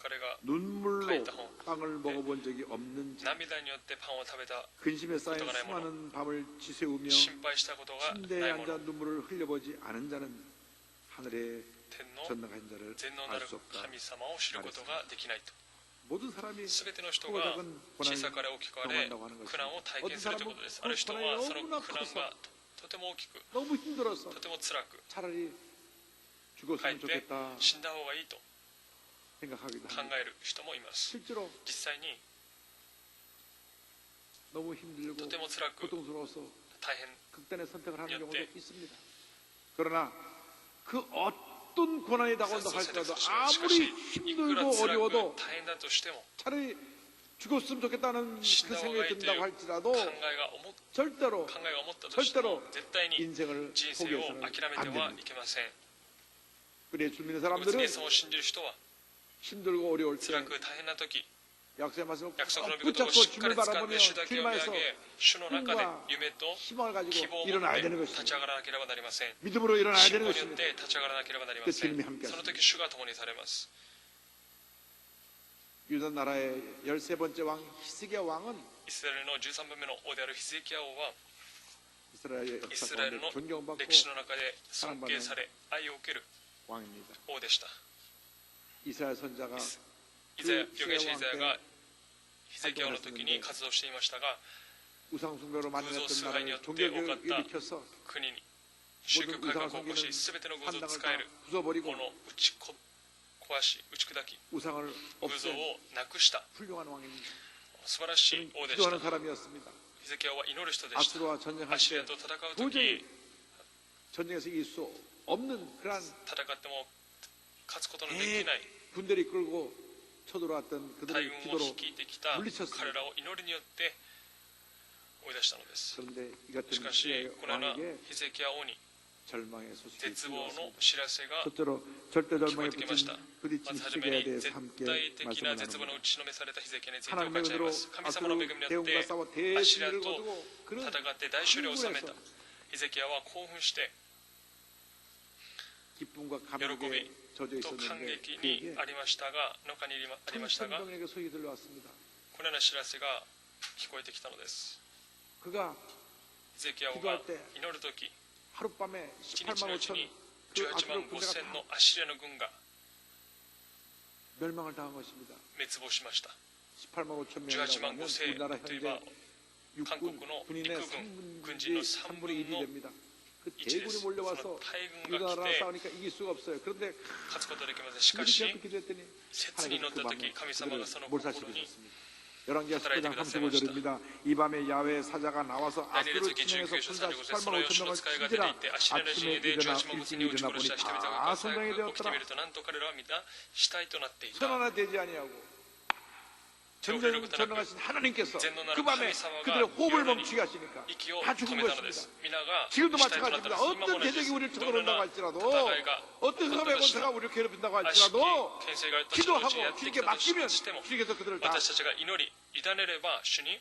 彼が 눈물로 가이다 홈. 빵을 먹어본 적이 없는 자, 涙によってパンを食べた 근심에 쌓인 어떡하나 이 수많은 밤을 지새우며 心配したことが 침대에 ないも 앉아 の、 눈물을 흘려보지 않은 자는 하늘의 天の 전능한 자를 全能な 알 る 수 없다. 神様を知ることができないと。 모든 사람이 すべての人 크고 が 작은 小 고난을 さかれ大きかれ 경험한다고 하는 苦 것입니다. 難を体 어떤 験するという 사람은 ことです。 그 ある人は 고난이 その 너무나 苦難 커서 がとても大きく、 너무 힘들어서 とても辛く、 차라리 かえ 죽었으면 って 좋겠다 死んだ方がいいと 생각하기도 考 합니다. える人もいます。 실제로 実際に 너무 힘들고 とても辛く 고통스러워서 大変 극단의 선택을 하는 경우도 네. 있습니다. 그러나 그 어떤 고난이 다가온다 そう選択 할지라도 肢がしか 아무리 しいくら 힘들고 辛 어려워도 く大変だとしても 차라리 죽었으면 좋겠다는 그 死んだ方がい 생각이 いという 든다고 考 할지라도 えが思っ 절대로 考えが思ったとしても 절대로 絶対に 인생을 人生を 포기해서는 諦め 안 ては 됩니다. いけません。 그래 예수 믿는 別 사람들은 にそう信じる人は 힘들고 어려울 때 辛く大変な時、 약속의 말씀을 約束の 꼭 御言葉を 붙잡고 しっか 주님을 り掴ん 바라보며 で主だけを見上 주님에서 げ、主の中で 꿈과 夢と 희망을 希 가지고 望を持 일어나야 って 되는 立ち 것입니다. 上がらなければなりません。 믿음으로 일어나야 信 되는 仰によっ 것입니다. て立ち上がらなければなりま 그 せん。 주님이 함께 その 하십니다. 時主が共にされます。 유다 나라의 13번째 왕 히스기야 왕은 イスラエルの13番目の王であるヒゼキヤ王は 이스라엘의 イ 역사 スラエル 가운데 の 존경받고 歴史の中で尊敬され愛を受ける 왕입니다. 王でした。 이스라엘 선자가 イザヤ預言者イザヤがヒゼキヤ王の時に活動していましたが、 우상 숭배로 만들었던 수하에 나라를 였대 종교교육을 오갔다. 일으켜서 国に宗教改革を起こし、すべての偶像を使える 부숴버리고 この打ち壊し、打ち砕き、 우상을 偶像 없앤 をなくした 훌륭한 왕입니다. 素晴らしい 그는 王でした。 기도하는 사람이었습니다. ヒゼキヤは祈る人でした。 아수르와 전쟁할 アシリア 때 と戦う 도저히 時、 전쟁에서 이길 수 없는 그러한 戦っても勝つことのできない 군대를 이끌고 쳐들어왔던 大 그들의 軍を 기도로 率いてきた 물리쳤습니다. 彼らを祈りによって追い出したのです。 그런데 이 같은 しかし、 시대의 このような 왕에게 ヒゼキヤ王に 절망의 소식이 絶望の 들려왔습니다. 知らせが 첫째로 절대 聞こ 절망에 えてきました。 부딪힌 まずはじめ 시기에 に 대해서 絶 함께 対的 말씀을 な絶望 나눕니다. の打ちのめされたヒゼキヤについて 하나님의 分かち合い 은혜로 ます。神様の恵みによっ 아수르 て 대군과 싸워 アシリア 대승리를 と 거두고 그는 戦って大勝利を収めた 흥분해서 ヒゼキヤは興奮して 기쁨과 喜 감격에 び 젖어 と感 있었는데 激 그에게 にありましたが、中にありましたが、こ 천천병에게 소식이 들려왔습니다. のような知らせが聞こえてきたのです。 그가 ヒゼキヤ王が祈るとき、 하룻밤에 一日 18만 のうち 5천 に 그 18万 아수르 5 군대가 千 다 のアシリアの軍が 멸망을 당한 것입니다. 滅亡しました。 18만 5천 18 명이라고 万 하면 5世 우리나라 といえば 현재 韓国 육군 の 군인의 陸軍軍人の 3분의 3 1이 分の 됩니다. 그 1で 대군이 す。そ 몰려와서 の大軍が 우리나라 来て 싸우니까 이길 수가 없어요. 그런데 勝つことができません。しか 우리 し 그렇게 기도했더니 説に乗った 하나님께서 とき、 그 神様 밤에 がその 그들을 心に 몰살시키셨습니다. 열왕기하 働いて 19장 くださいました。 35절입니다. 이 밤에 야외 사자가 나와서 第二 아수르 列記 진영에서 19章 군사 35節、そ 18만 の吉 5천 の 명을 使いが出て 치지라 いて、アシリアの陣 아침에 営で 일어나 18万5千人を撃ち 일찍 殺した人々 일어나 が 보니 朝早 다 く起きて 손상이 みると、なんと彼らは皆死体となってい 선 た。 하나 되지 아니하고 手を触れる 전쟁 ことなく、 전능하신 하나님께서 全能な 그 る 밤에 神様 그들의 が 호흡을 夜に 멈추게 하시니까 息を 다 止 죽은 めたので 것입니다. す。皆が 지금도 死体となってい 마찬가지입니다. ます。今も 어떤 同じで 대적이 す。 우리를 どのよう 쳐들어온다고 な 할지라도 戦いが 어떤 起こった 섭의 として 권세가 も、 우리를 괴롭힌다고 悪しき 할지라도 牽制が私たちのうちにや 기도하고 ってき 주님께 たと 맡기면 しても、 주님께서 그들을 다 私たちが祈り、委ねれば主に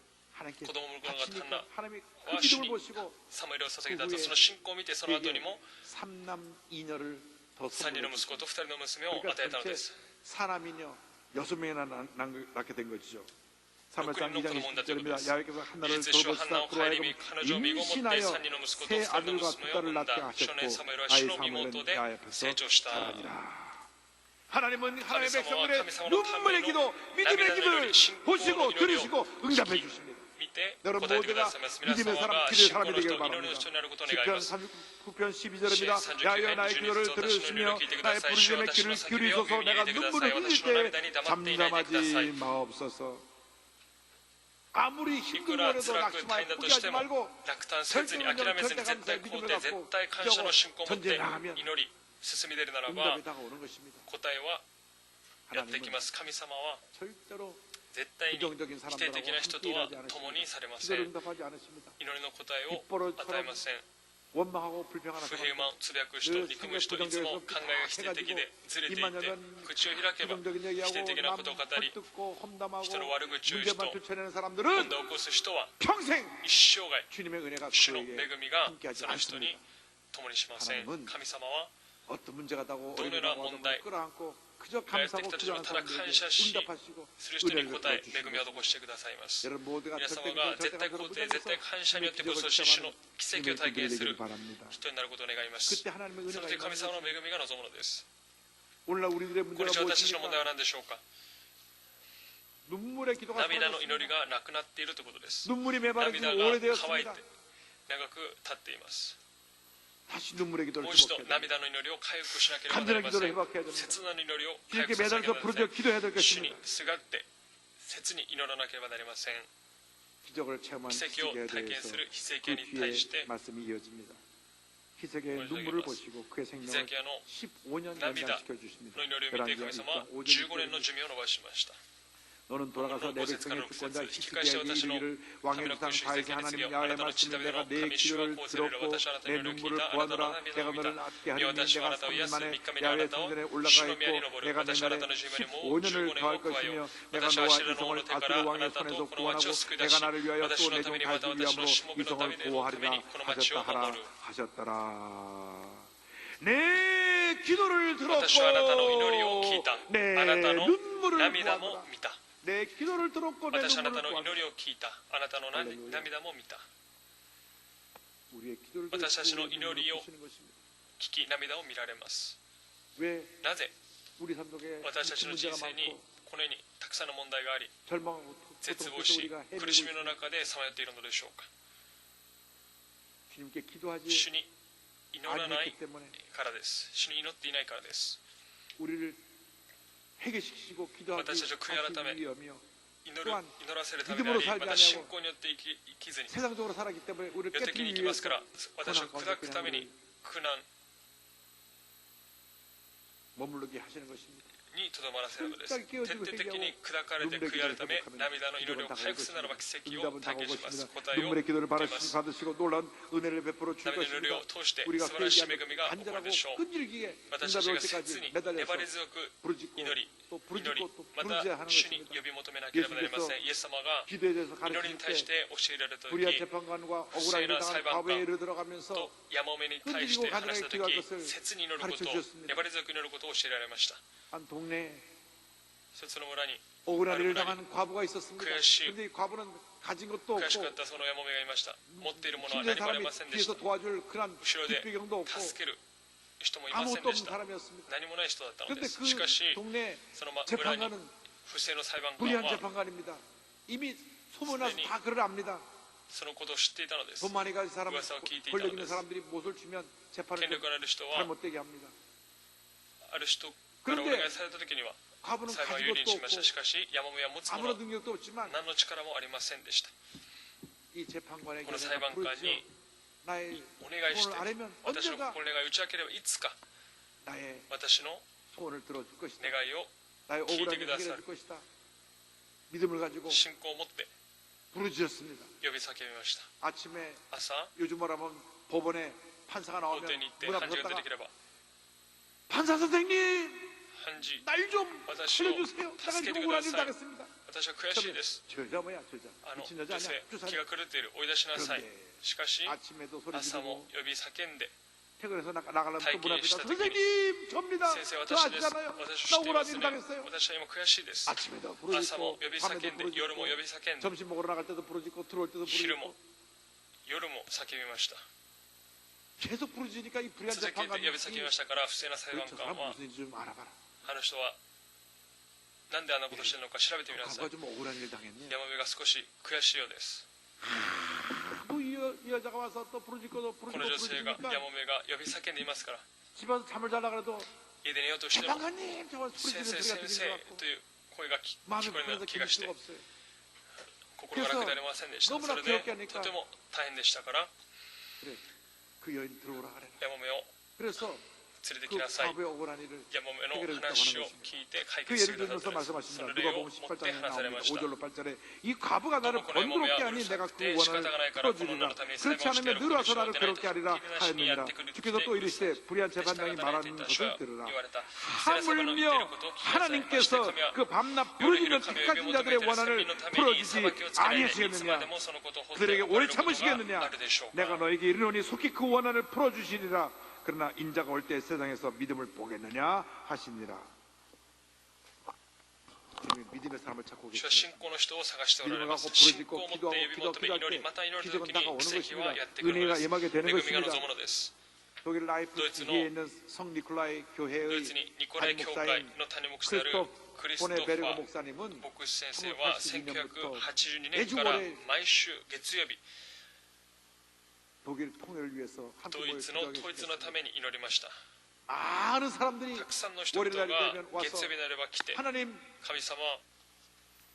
하나님께 子供を産むことが足んな 하나님의 わ 그 し 믿음을 に 보시고 サムエルを捧げたとその信仰を見てその後にも 삼남 이녀를 더 3人の息子と2人の娘を与えたのです 사람이녀 6명이나 낳게 된 것이죠. 3월장 6人の子 2장 供を産んだということで 20절입니다. す。 야훼께서 한나를 イエス主はハンナ 돌보시다 を顧み、 그로 彼女を身ごもって 임신하여 3人の息子と 새 2人の 아들과 娘 두 を 딸을 産ん 낳게 だ。少年 하셨고 サムエルは 아이 主の身元 사무엘은 で 야훼 앞에서 成長した。 자라니라. 하나님은 하나님의 神様は 백성들의 神様のため 눈물의 の 기도, 믿음의 涙の祈 기도를 り、信仰の 보시고 祈りを 들으시고 응답해 주십니다. 見て 여러분 答えてくだ 모두가 さいます。皆 믿음의 様 사람, が 기도의 信仰 사람이 の人、 되기를 祈りの 바랍니다. 人になることを願いま 시편 す。 39편 12절입니다. 야여 나의 기도를 들으시며 나의 부르짖음에 귀를 기울이소서. 내가 눈물을 흘릴 때 잠잠하지 마옵소서. 아무리 いくら 힘들어도 辛く大変 낙심하지 だとしても 말고 落胆せずに諦めずに絶対肯定絶対感謝の信仰を持って祈り進み出るならば 응답이 다가오는 것입니다. 答えはやってきます。神様は 절대로 絶対に 부정적인 否定的な 사람들하고 人と 함께 は 일하지 共 않으십니다. にされませ 기도를 ん。 응답하지 않으십니다. 祈りの答えを 입버릇처럼 与えません。 원망하고 불평하는 不 사람, 平満つぶやく人、憎む人、いつも考えが否定的でずれていて、口を開けば 부정적인 否 얘기하고 定的なことを語 남 り、 헛듣고 험담하고 人の悪口を言う人、 문제만 펼쳐내는 問 사람들은 題を起こす人は 평생 一生涯 주님의 은혜가 主の 그에게 恵みが 함께하지 その人に 않습니다. 共にしません。 하나님은 神様は 어떤 문제가 다고 도 어려움이 나 다고 문제, 끌어안고 그저 やって 감사하고 きた時も 기도하는 ただ 사람들에게 感謝し 응답하시고 する人に 은혜를 答え、 베풀어 恵みを 주십니다. 施してくださいます。 여러분 모두가 皆様 절대 が 믿음, 絶対 절대 肯 감사로 定、絶対 붙잡아서 感謝によって 기적을 こそ主の 체험하는 奇跡を体験す 되기를 る 바랍니다. 人になることを願います。 그때 하나님의 その 은혜가 時神 임하는 様の 것입니다. 恵みが望むのです。 오늘날 우리들의 これ 문제가 私たちの問題 무엇입니까? は何でしょうか。 눈물의 기도가 涙の祈 사라졌습니다. りがなくなっているということです。 눈물이 메마르지 涙が乾いて 오래되었습니다. 長く経っています。 다시 눈물의 기도를 もう一度 회복해야 됩니다. 涙の祈りを回復しなければなり 간절한 ませ 기도를 ん。 회복해야 됩니다. 切なる祈りを回 주님께 復させなけ 매달려서 ればなりませ 부르짖어 ん。 기도해야 될 主に 것입니다. すがって切に祈らなければなりません。 기적을 체험한 奇跡を 희색에 体験 대해서 するヒゼキ 그 ヤに対し 뒤에 て 말씀이 이어집니다. 희색의 오늘 눈물을 저기 보시고 그의 ヒゼ 생명을 キヤの 15년 涙 연장시켜 주십니다. の祈りを見て神様は 11장 15年の寿命を延ばしました。 너는 돌아가서 내 백성의 주권자 히스기야에게 이르기를 왕의 조상 다윗의 하나님 야훼의 말씀을 내가 내 기도를 들었고 내 눈물을 보았노라. 내가 너를 낫게 하리니 내가 3일 만에 야훼의 성전에 올라가 있고 내가 내 날에 15년을 더할 것이며 내가 너와 이성을 아수르 왕의 손에서 구원하고 내가 나를 위하여 또 내 종 다윗을 위함으로 이성을 보호하리라 하셨다 하라 하셨더라. 내 기도를 私はあなたの祈りを聞い 들었고 た。 내 あなたの 눈물을 涙 보았노라. も見た。 내 기도를 들었고 내 私はあなた 눈물을 の祈 보았노라. りを聞いた。あなたの涙も見た。 우리의 기도를 私たちの 듣고 祈りを 보시는 것입니다. 聞き涙を見られます。 왜 なぜ 우리 삶속에 私たちの 문제가 人生に 많고 このようにたくさんの問題があり、 절망하고 絶望 고통을 し 우리가 苦 헤매고 しみの 있습니다. 中でさまよっているのでしょうか。 주님께 기도하지 主に祈らない 아니했기 때문에 からです。主に祈っていないからです。 우리를 회개시키시고 기도하기 私たちを悔い改め 하시기 위하며 祈らせるためであり、また信仰によって生きずに 세상적으로 살았기 때문에 우리를 世的に 깨뜨리기 生きますか 위해서 ら、私を砕くために苦難 머무르게 하시는 것입니다. にとどまらせるのです。徹底的に砕かれて悔い改め、涙の祈りを回復するならば奇跡を 응답은 体 다가올 験します。 것입니다. 答えを 눈물의 기도를 受けます。 받으시고 놀라운 은혜를 베풀어 줄 涙の祈り 것입니다. を通して 우리가 素晴らしい恵 회개하며 みが起こる 간절하고 でしょう。 끈질기게 私た 응답이 ち 올 が切 때까지 に粘 매달려서 り強く 부르짖고 祈り、 또 祈り 부르짖고 또 ま 부르짖어야 た 하는 主に 것입니다. 呼び求めなければなりません。イエス様が 기도에 대해서 祈りに 가르칠 対し 때 て教えられた 불의한 時、 재판관과 不 억울하게 正な 당한 裁判 과거에 官 이르 들어가면서 とやもめに対して話した時、切に祈ることを、粘り強く祈ることを教えられました。 한 동네에 一つの村に 억울한 일을 당한 과부가 있었습니다. 그것이 그런데 이 과부는 가진 것도 悔しか 없고 ったそのやもめがいました。持っているものは 힘든 何もあり 사람이 ませんでし 뒤에서 た。 도와줄 그런 後ろで 뒷배경도 없고 助ける人もいません 아무것도 でし 없는 た。 사람이었습니다. 何もない人だったの 그런데 です。 그 しかし、 동네 その村に 재판관은 不正の裁判官 불의한 は 재판관입니다. 이미 소문나서 다 그를 압니다. そのことを知っていたのです。 돈 많이 가진 사람, 噂を聞いていた 권력 ので 있는 す。 사람들이 못을 주면 재판을 権力のある人は 잘못되게 합니다. ある人からお願いされた時には 과부는 裁判を 가진 有利に 것도 しました。 없고 しかし、やもめは持つもの 아무런 능력도 없지만 何の力もありませんでした。 이 재판관에게 この裁判官に 나의 お願いして 소원을 아뢰면 私の 언제가 心の願いを打ち明ければいつか 나의 私の 소원을 들어줄 것이다. 願いを 나의 억울함을 기대게 해결해줄 것이다. 믿음을 가지고 信仰を持って 부르짖었습니다. 呼び叫びました。 아침에 朝 요즘 말하면 법원에 판사가 法 나오면 廷に行って 문 判 앞에 事が出 섰다가 てきれば 판사 선생님 判事 날 좀 私を 살려주세요. 내가 助け 지금 てくだ 억울한 일 さい。 당했습니다. 私は悔しいです。 저자 뭐야 저자 あの 미친 女 여자 性 아니야 気 주사님. が狂っている追い出しなさい。 그런데 しかし 아침에도 소리 朝 지르고 も呼び叫んで 퇴근해서 나가려면 또 문 앞에다 退勤した時に 선생님 접니다. 先生 저 私です 아시잖아요. 私 나 知っています 오라질 ね 당했어요. 私は今悔しいです 아침에도 朝も 부르짖고 呼び叫ん 밤에도 で夜も呼 부르짖고 び叫んで 점심 먹으러 나갈 때도 부르짖고 들어올 때도 昼も 부르짖고 夜も叫びました 계속 부르짖으니까 이 불의한 続けて 재판관이 呼び叫びましたから不正な裁判 저 官 사람 は 무슨 일인지 좀 알아봐라. あの人はなんであんなことしてるのか調べてみなさい 과거가 좀 억울한 일 당했네. 山部が少し悔しいようです 이 여자가 와서 또 부르짖고 또 この女性が 부르짖으니까 山部が呼び叫んでいますから 집에서 잠을 자려고 그래도 家で寝ようとしても 재판관님 저 先 부르짖는 生 소리가 先 들리는 것 生 같고 という声が聞 마음이 こえるよう 불편해서 な気 견딜 がして 수가 없어요. 心が楽でありませんでした 너무나 それで 괴롭게 하니까 とても大変でしたから 그래 그 여인 들어오라 그래. 山部を 그래서 連れて 그 きなさい 과거의 억울한 일을 山部の 해결해 話 줬다고 を 하는 것입니다. 聞いて解 그 決して 예를 くださ 들면서 ったんですそ 말씀하십니다. の例を 누가복음 持って 18장에 話され 나옵니다. ました 5절로 8절에 이 과부가 나를 この山部 번거롭게 は 하니 うる 내가 さく 그 て仕方 원한을 がないからこの女 풀어주리라. のために裁 그렇지 判をしてや 않으면 る 늘 こと 와서 にしよう 나를 でないと 괴롭게 하리라 いきなしにやって 하였느니라. くる 주께서 또 이르시되 불의한 でした 재판장이 が 말하는 主 것을 は 들으라. 言われた不正な裁判の言っていることを聞きなさい 하물며 하나님께서 그 밤낮 부르짖는 택하신 자들의 원한을 풀어주지 아니하시겠느냐. 그들에게 오래 참으시겠느냐. 내가 너에게 이르노니 속히 그 원한을 풀어주시리라. 그러나 인자가 올 때 세상에서 믿음을 보겠느냐 하시니라. 믿음의 사람을 찾고 主は 계십니다. 信仰の人を探しておられ 믿음을 ま 갖고 す信仰を 부르짖고 持って呼び求め 기도하고 祈りまた祈る 기적은 時に 다가오는 奇跡は 것입니다. やってくるの 은혜가 です 임하게 恵 되는 みが 것입니다. 望むのです 독일 라이프 도이츠의 시티에 있는 성 니콜라이 ドイ 교회의 ツにニコライ 담임 教会 목사인 の谷牧師であるクリストフ 보네베르그 ァー 목사님은 牧師先生は 1982年から 매주 월요일 毎週月曜日 독일 통일을 위해서 함께 ド 모여 イツの 기도하게 統一の 되셨습니다. ために祈りました 많은 사람들이 たくさんの人々 월요일날이 が 되면 와서 月曜日になれば来て 하나님 神様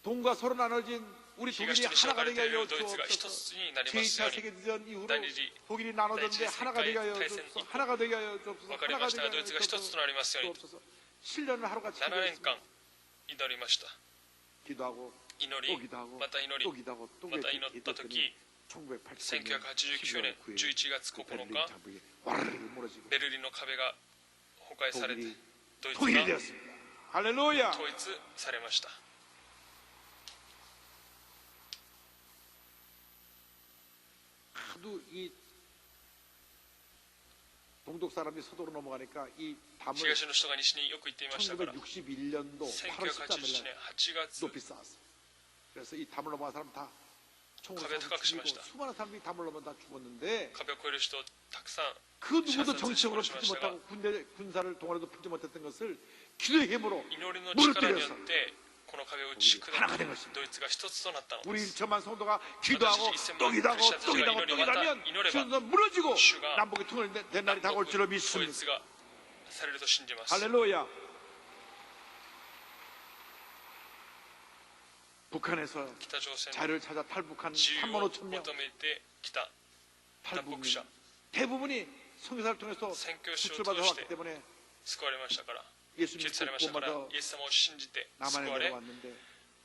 동과 서로 나눠진 우리 東 독일이 とに分か 하나가 れ 되게 てい 하여 るドイツが一 주옵소서. つになりますよ 제2차 うに 세계대전 이후로 第二次 독일이 나눠졌는데第一次 하나가 되게 하여 世界大戦 주옵소서. 以降 하나가 되게 하여 주옵소서. 分かり 하나가 ました 되게 がドイツが一つとなりますように 주옵소서. 7년을 하루같이 7年 기도했습니다. 間祈りました 기도하고 祈 또 り 기도하고 また祈り 또 기도하고 또 また祈った時 1989년 1989年11月9 베를린 日 장벽이 와르르 무너지고 ベルリンの壁が崩壊されて 독일이 ドイツ 통일이 が 되었습니다. 할렐루야. 統一されました 하도 이 동독 사람이 서도로 넘어가니까 이 담을 東の人が西によく行っていましたから 1961년도 8월 1987 13일 年 날 8月 높이 쌓았어요. 그래서 이 담을 넘어간 사람 다 총으로壁を高くしま 죽이고 した 수많은 사람들이 담을 넘어 다 죽었는데 壁を越える人たくさん 그 누구도 정치적으로 풀지 못하고 군사를 동원해도 풀지 못했던 것을 기도의 힘으로 祈りの力によ 무너뜨려서 ってこの壁を打ち砕 하나가 된 き 것입니다. ドイツが一つとなったの 우리 です 1천만 성도가 기도하고 또 기도하고 또 기도하고 또 기도하면 주는 무너지고 남북이 통일된 날이 다가올 줄로 統 믿습니다. 一がされると信じます 할렐루야. 북한에서 北朝鮮の 자유를 찾아 탈북한 自由 3만 を 5천 명 求めてきた脱 탈북민 北者 대부분이 선교사를 통해서 宣教師を 수출받아 通して 왔기 때문에 救われましたから 예수 救出されました 믿고 から 먼저 イエス様を信じて 남한에 救われ 내려왔는데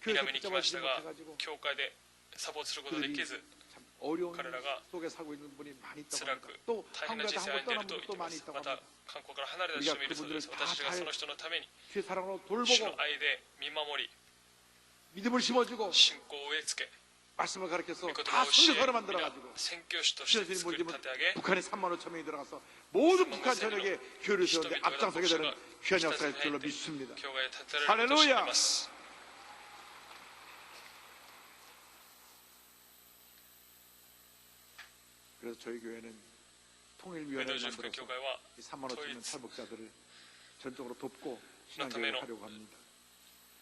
교회에서 南に来ました 붙잡아주지 が 못해가지고 教会でサポートすることで 그들이 きず 참 어려운彼らが 속에 살고 있는 분이 많이 있다고 辛 합니다. く 또 大変な人 한국에서 生を歩ん 한국 でいると 떠난 言って 분도 ま 많이 す 있다고 また 합니다. 韓国から離れた人もいるそうです 우리가 私たちがその人のために 주의 사랑으로 主 돌보고 の愛で見守り 믿음을 심어주고 信仰を植え付け 말씀을 가르쳐서 御言 다 葉を教 선교사로 え 만들어가지고 宣教師として 신선생님 作り 모집은 立て上げ 북한에 3만 5천 명이 들어가서 모든 북한 전역에 교회를 세우는데 앞장서게 되는 귀한 역사일 줄로 믿습니다. 教会へ立てられると信じます 그래서 저희 교회는 ベ 통일위원회를 ドジョフ 만들어서 教会は 이 3만 5천 명 탈북자들을 전적으로 돕고 신앙교회를 그렇다면 하려고 합니다.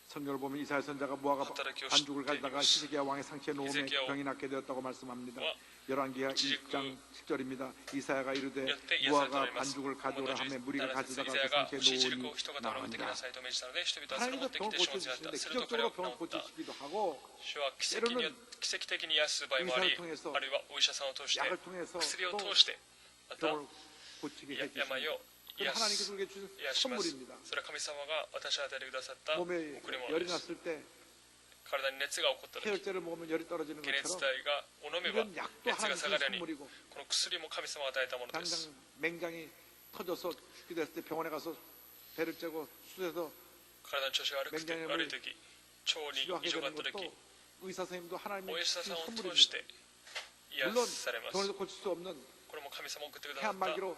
성경을 보면 이사야 선자가 모아가働きを 반죽을 してい 가져다가 ます 시세기야 왕의 상처에 놓으며 히스기야 병이 낫게 되었다고 말씀합니다. 와, 열왕기하 이치지크 1장 10절입니다. 이사야가 이르되 여태 무화가 이사야가 반죽을 가져오라 하며 무리가 7 가져다가 그 イサヤが 상처에 牛チルクを 놓으니 人が持ってきな 나은다. さいと命じたので人々はそれを持 하나님도 ってき 병을 て証拠になった 고쳐주시는데 すると彼 기적적으로 は 병을 治った 고치시기도 하고 主は奇跡的に癒す場合もあり 의사를 통해서 あるいはお医者さんを通して 약을 통해서 薬を 또 通してまた 병을 고치게 病 해주십니다. を 그건 癒 하나님께서 す 우리에게 주신 癒します 선물입니다. それは神様が私に与えてくださった 몸에 贈り物 열이 です 났을 때 体に熱が起こった時 해열제를 먹으면 열이 떨어지는 解熱 것처럼 剤がを飲めば 이런 약도 熱が下が 하나님의 るように 선물이고 この薬も神様が与えたものです 당장 맹장이 터져서 죽게 됐을 때 병원에 가서 배를 째고 수에서 体の調子が悪くて悪い時腸に異 치료하게 常があ 되는 った時 것도 의사 선생님도 하나님의 お医者 주신 さんを通 선물입니다. して癒 물론 されます 병원에서 고칠 수 없는 これも神様が送ってくださった 폐암말기로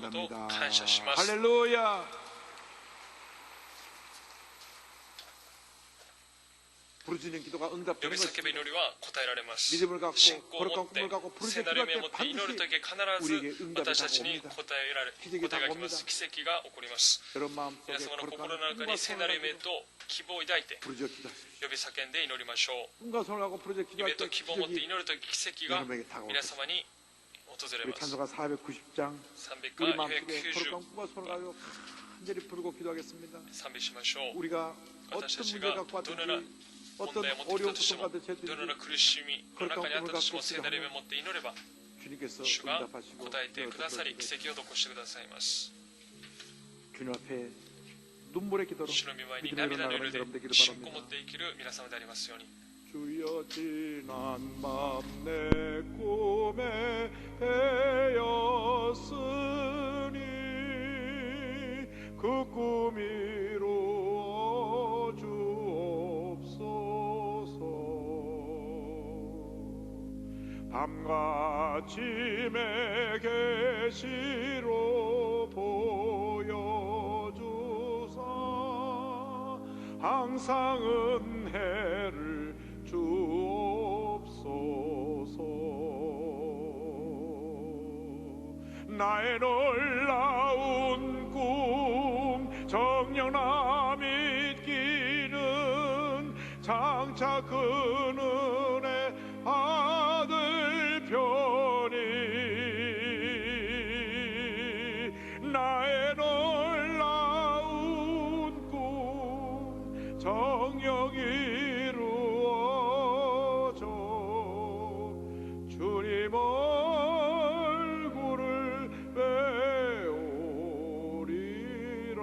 감사합니다. 感謝します。 할렐루야. 부르짖는 기도가 呼 응답되는 び叫べ 것입니다. 祈りは答えられます。 믿음을 갖고 信仰を 거룩한 持って 꿈을 갖고 聖 부르짖는 なる夢を 기도할 持って祈る 때 とき 반드시 必 우리에게 ず 응답이 私たちに 다가옵니다. 答えが来ます。奇跡が起こります。 여러분 마음속에 皆様の 거룩한 心の中 꿈과 に聖なる 소원을 夢と希望を抱いて 부르짖어 기도하십시오. 呼び叫んで祈りましょう。 꿈과 소원을 갖고 부르짖어 夢 기도할 と 때 希望を持って 기적이 祈るとき奇跡が 여러분에게 다가올 皆 것입니다. 様に訪れ 우리 ます。 찬송가 490장 300 우리 か 마음속에 490 거룩한 꿈과 소원을 가지고 간절히 부르고 기도하겠습니다. 賛美しましょう。 우리가 私た 어떤 ち 문제 が 갖고 どのような 왔든지 問 어떤 題を持ってき 어려운 たとしても 고통 가득 どのような 채든지 苦しみの中にあったとしても聖なる夢を持って祈れば 주님께서 主が 응답하시고 答えてくださり 여러분을 奇跡を起こしてくださいます。 주님 앞에 눈물의 기도로 主の御前に 믿음으로 涙の 나가는 夜で 여러분 되기를 信仰を持 바랍니다. って生きる皆様でありますように。 주여 지난 밤 내 꿈에 배였으니 그 꿈이 이루어 주옵소서. 밤같이 매 계시로 보여주사 항상 은혜를 주옵소서. 나의 놀라운 꿈 정령나 믿기는 장차 그 은혜 받을 편이 나의 놀라운 꿈 정령 이루어져 주님 얼굴을 배우리라.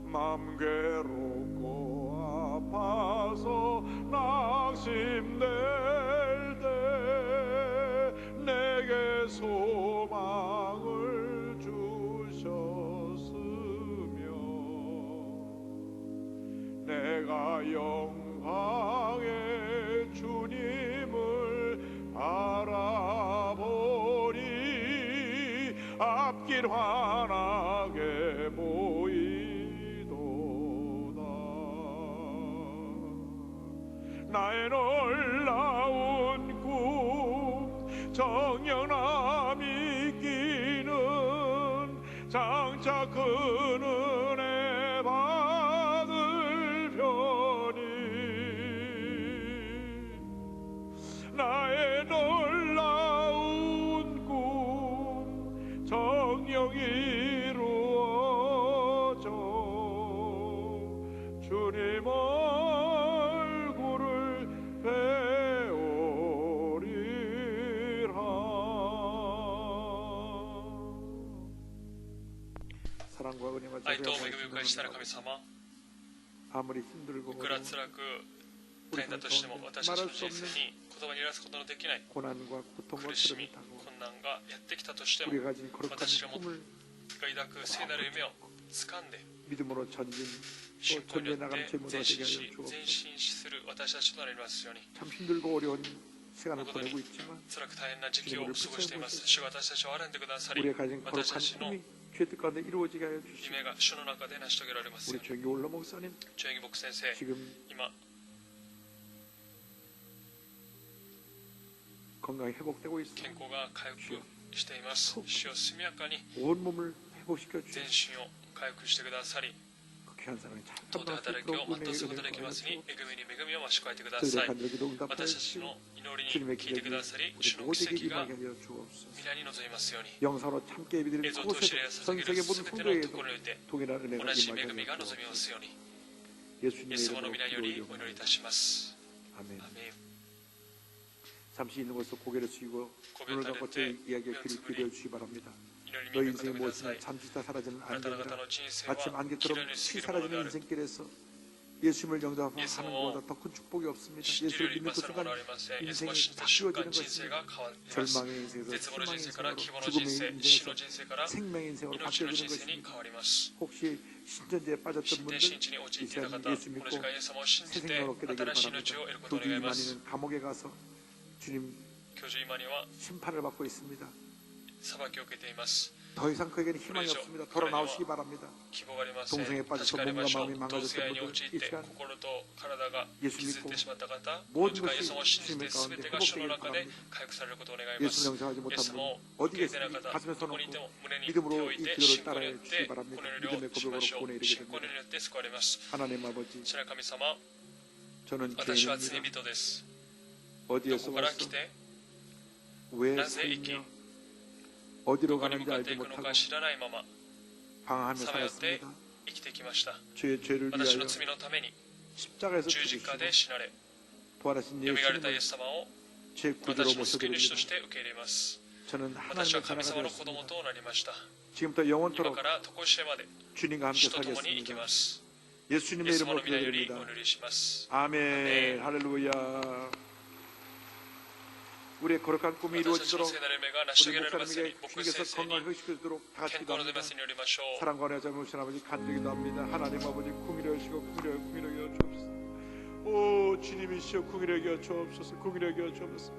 맘 괴롭고 아파서 낙심될 때 내게 소망을 주셨으며 내가 영광의 주님을 바라보니 앞길 환하게 보이도다. 나의 놀라운 꿈 정령나 믿기는 장차 그 은혜 받을 편이 나의 놀라운 꿈 정령 이루어져 주님 얼굴을 배우리라. 사랑과 은혜와 愛と恵み 자비와 深い父なる神様、 아무리 힘들고 いくら辛く大変だとしても私たちの人生に言葉に表すことのできない 고난과 고통과 苦しみ 시련이 다가오고 困難がやってきたとしても 우리가 가진 거룩한 私が 꿈을 抱く聖なる夢を掴んで 믿음으로 전진 信 또 仰によ 전진해 って 나가는 제모가 前 되게 進 하여 し前 주옵소서. 進する私たちとなりますように。 참 힘들고 어려운 시간을 誠に 보내고 있지만 辛く大変な時期を過ごしています。主が私たちを憐れんでくださり、 우리가 가진 私た 거룩한 ちの 꿈이 죄 뜻 가운데 이루어지게 하여 주시고 夢が主の中で成し遂げられますよ 우리 うに。 조영기 올라 목사님 ジョエギ牧先生、 지금 今 건강이 회복되고 있습니다. 健康が回復しています。主を速やかに 온몸을 회복시켜 全 주시고 身を回復してくださり、 그 귀한 사랑을 잘 尊い働きを 감당할 全う 수 する 있도록 ことができ 은혜를 ますに 주옵소서. 恵みに恵みを増し加えてくだ 저희의 さい。 간절기도 응답하여 私たち 주시고 の祈りに 주님의 聞いてくだ 기적이 さり、 우리 主の 모두에게 奇跡が 임하게 하여 주옵소서. 皆に望みますように。 영사로 참깨 예비드린 映像として 그곳에도 捧げ 전 る 세계 모든 すべてのと 성도에게도 ころにおいて 동일한 은혜가 同じ恵 임하게 みが 하여 望みま 주옵소서. すように。イ 예수님의 エス様の 이름으로 皆によりお 기도드리옵나이다. 祈りいたします。 아멘. アーメン。 잠시 있는 곳에서 고개를 숙이고 고개 눈을 감고 제 따를 때 이야기에 귀를 왼손이 기울여 주시기 바랍니다. 祈り 너희 に向かって 인생이 ください 무엇이냐 잠시 있다 사라지는 あなた方 안개니라 の人生 마침 は 안개처럼 切られすぎ 피 るもので 사라지는 ある。 인생길에서 예수님을 영접하는 예수님을 것보다 더 큰 축복이 없습니다. 信じる 예수를 一 믿는 発 그 のも 순간 のありません。イエスを 인생이 信じた 다 瞬間 휘어지는 人生 것입니다. が変わります。 절망의 인생에서 絶望の人 희망의 生から 인생으로 希望の人 죽음의 生、死の 인생에서 人生から 생명의 인생으로 命の 바뀌어지는 人生に 것입니다. 変わります。 혹시 신전제에 빠졌던 新天 분들 新地に陥 이 っていた 시간 方、 예수 この 믿고 時間イエス様を信 새 じて 생명을 얻게 되기를 新しい 바랍니다. 命を得ることを願います 교주이만희는 감옥에 가서 주님 教授今には 심판을 받고 있습니다. 裁きを受けています。더 이상 그에게는 희망이 없습니다. 돌아 나오시기 바랍니다. 希望がありません。 동성애에 立 빠져서 ち返りま 몸과 しょう。 마음이 同性 망가졌던 愛に 분들 陥っ 이 て 시간 心と体が 예수 傷つい 믿고 てしまった方、 모든 時間イエ 것이 ス様を信じて 주님의 全て 가운데 が主の 회복되기를 中で 바랍니다. 回復されることを願いま 예수를 す。 영접하지 イエ 못한 ス 분 も 어디 受けてない 계십니까? 方、 가슴에 ど 손 こにい 얹고 ても胸に手を 믿음으로 置い 이 て 기도를 信仰に 따라해 よっ 주시기 て 바랍니다. この祈り 믿음의 をしまし 고백으로 ょう。 보내이르게 信仰 됩니다. によって救われます。 하나님 아버지, 主な神様、 저는 私は罪 죄인입니다. 人です。 어디에서 どこから 왔어? 来て、 왜 なぜ生き、 살며 어디로 どこに向 가는지 かって 알지 いくの 못하고 か知らないまま、 방황하며 さまよって 살았습니다. 生きてきました。 주의 죄를 私 위하여 の罪のために 십자가에서 十字 죽으시고 架で死なれ、 부활하신 よみがえられたイ 예수님을 エス様を 제 구주로 私の救い主とし 모셔드립니다. て受け入れます。 저는 私は 하나님의 神 자녀가 様の子供 되었습니다. となりました。 지금부터 今 영원토록 から常しえまで 주님과 함께 主と共に生き 살겠습니다. ます。 예수님의 イエス様 이름으로 の皆よりお 기도드립니다. 祈りします。 아멘. 할렐루야. 우리의 거룩한 꿈이 私たちの 이루어지도록 聖なる夢が成し遂 우리 げられますように、 목사님에게 牧師 주님께서 先生に 건강을 회복시켜주도록 다 같이 健康の出 기도합니다. ますように祈りましょう。 사랑과 은혜와 자비하신 아버지 간절히 기도합니다. 하나님 아버지 궁이려 여시고 궁이려 여주옵소서. 오 주님이시여 궁이려 여주옵소서. 궁이려 여주옵소서.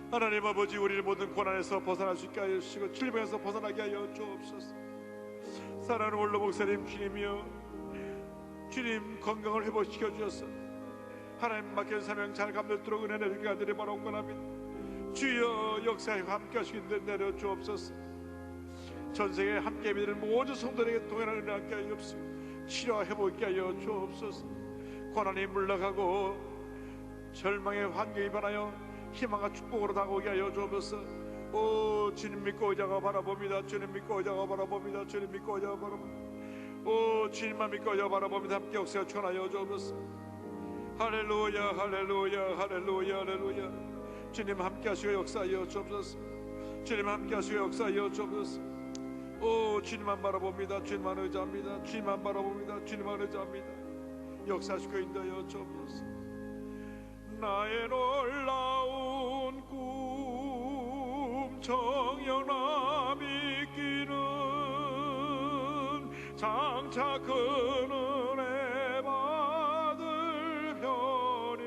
하나님 아버지 우리를 모든 고난에서 벗어날 수 있게 하여 주시고 질병에서 벗어나게 하여 주옵소서. 사랑하는 원로 목사님 주님이여, 주님 건강을 회복시켜 주셔서 하나님 맡긴 사명 잘 감당토록 은혜 내리게 하시기를 바라옵니다. 주여 역사에 함께 하시기를 내려 주옵소서. 전 세계에 함께 믿는 모든 성도에게 동행하는 은혜 함께 하여 주옵소서. 치료와 회복하게 하여 주옵소서. 고난이 물러가고 절망의 환경이 변하여 희망과 축복으로 다가오게 하여 주옵소서. 오 주님 믿고 의자가 바라봅니다. 주님 믿고 의자가 바라봅니다. 주님 믿고 의자가 바라봅니다. 오 주님만 믿고 의자가 바라봅니다. 함께 역사에 전하여 주옵소서. 할렐루야 할렐루야 할렐루야 할렐루야. 주님 함께 하시고 역사하여 주옵소서. 주님 함께 하시고 역사하여 주옵소서. 오 주님만 바라봅니다. 주님만 의지합니다. 주님만 바라봅니다. 주님만 의지합니다. 역사하시고 인도하여 주옵소서. 나의 놀라운 꿈 정연함 있기는 장차 큰 은혜 받을 편이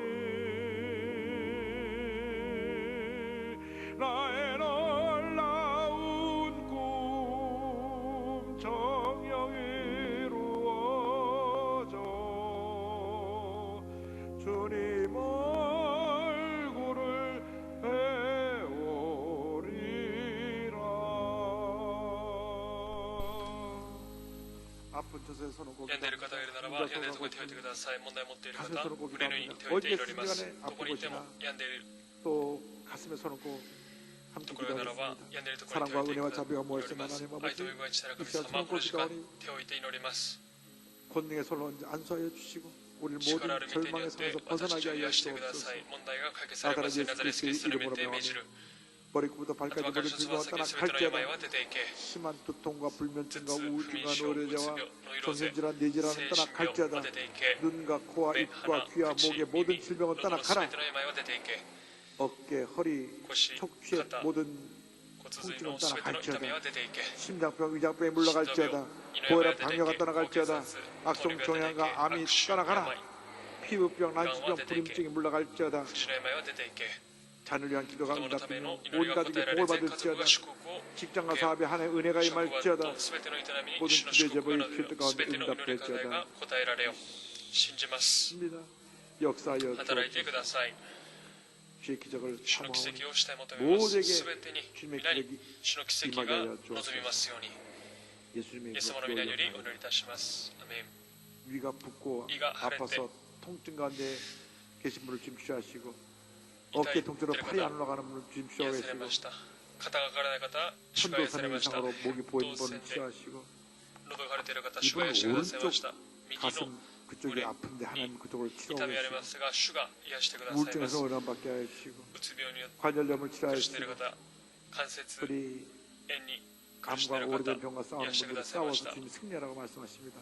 나의 놀라운 꿈 정녕 이루어져 주님 얼굴을 배우리라. 아픈 처소에 손을 꼭 病んでいる方がいるならば、病んでいるところに手を置いてください。問題を持っている方、胸に手を置いて祈ります。どこにいても病んでいる 또 가슴에 손을 꼭 함께 ところならば、 기도하겠습니다. 病んでいるところに手を 사랑과 置いて 은혜와 祈 자비가 り 모였으면 ます。 하나님 愛 아버지 と恵みが一なる神 이 시간 様、この時間 손을 手を置いて祈ります。 권능의 손을 안수하여 주시고 우리를 力 모든 ある御手によ 절망의 って 상에서 私 벗어나게 たちを 하여 癒してくだ 주옵소서. さい。問題が解決されますようにナザレスキリストの御手命じる。 머리부터 발까지 頭から 모든 つま 증거가 先すべての病 떠나갈지어다. は出ていけ。 심한 두통과 頭 불면증과 痛、不眠 우울증과 症、うつ 노래자와 病、ノイローゼ、 전신질환 뇌질환은 精神病は 떠나갈지어다. 出ていけ。 눈과 코와 目、 입과 鼻、 귀와 口、 목의 모든 耳、 질병은 喉のすべ 떠나가라. ての病は出ていけ。 어깨, 허리, 腰、 척추의 肩、 모든 骨髄 통증은 のすべての痛み 떠나갈지어다. は出ていけ。 심장병, 위장병이 물러갈지어다. 고혈압, 당뇨가 떠나갈지어다. 악성 종양과 암이 떠나가라. 피부병, 난치병, 불임증이 물러갈지어다. 口の病は出ていけ。 자녀를 위한 기도가 子供のための 응답되며 祈り 온 が 가족이 答えられ 복을 全家族 받을지어다. が祝福を 직장과 사업에 한해 은혜가 職場 임할지어다. とすべての営みに 모든 主の祝 기대 福が 제보의 なるよ 필드 うすべ 가운데 ての祈り課題が 응답될지어다. 答えられよう信じます 입니다. 역사하여 働いてください 주의 기적을 主の奇 사모하오니 跡をしたい求めます 모두에게 すべてに 주님의 皆に 기적이 主の奇跡が望みますように 예수님의 イエス様の皆によりお祈りいたしますアメン 위가 붓고 이가 아파서 통증 가운데 계신 분을 주님 치유하시고 어깨 통증으로 팔이 안 올라가는 분을 주님 癒され 치유하시고 ました肩が上がらない方主が癒され 천도선의 ました 이상으로 목이 보이는 当 분을 選で 치유하시고 喉が腫れている方主が 이분은 癒してくださいました 오른쪽 右の 가슴 그쪽이 아픈데 하나님 그쪽을 痛 치료하고 みあり 계시고 ますが主が癒してくださいます 우울증에서 원한받게 하여 주시고 うつ病によって 관절염을 苦しんでい 치료하시고 る方関節 우리 炎に苦しんでい 암과 る 오래된 方 병과 싸우는 癒してく 분들 ださいまし 싸워서 た 주님 승리하라고 말씀하십니다.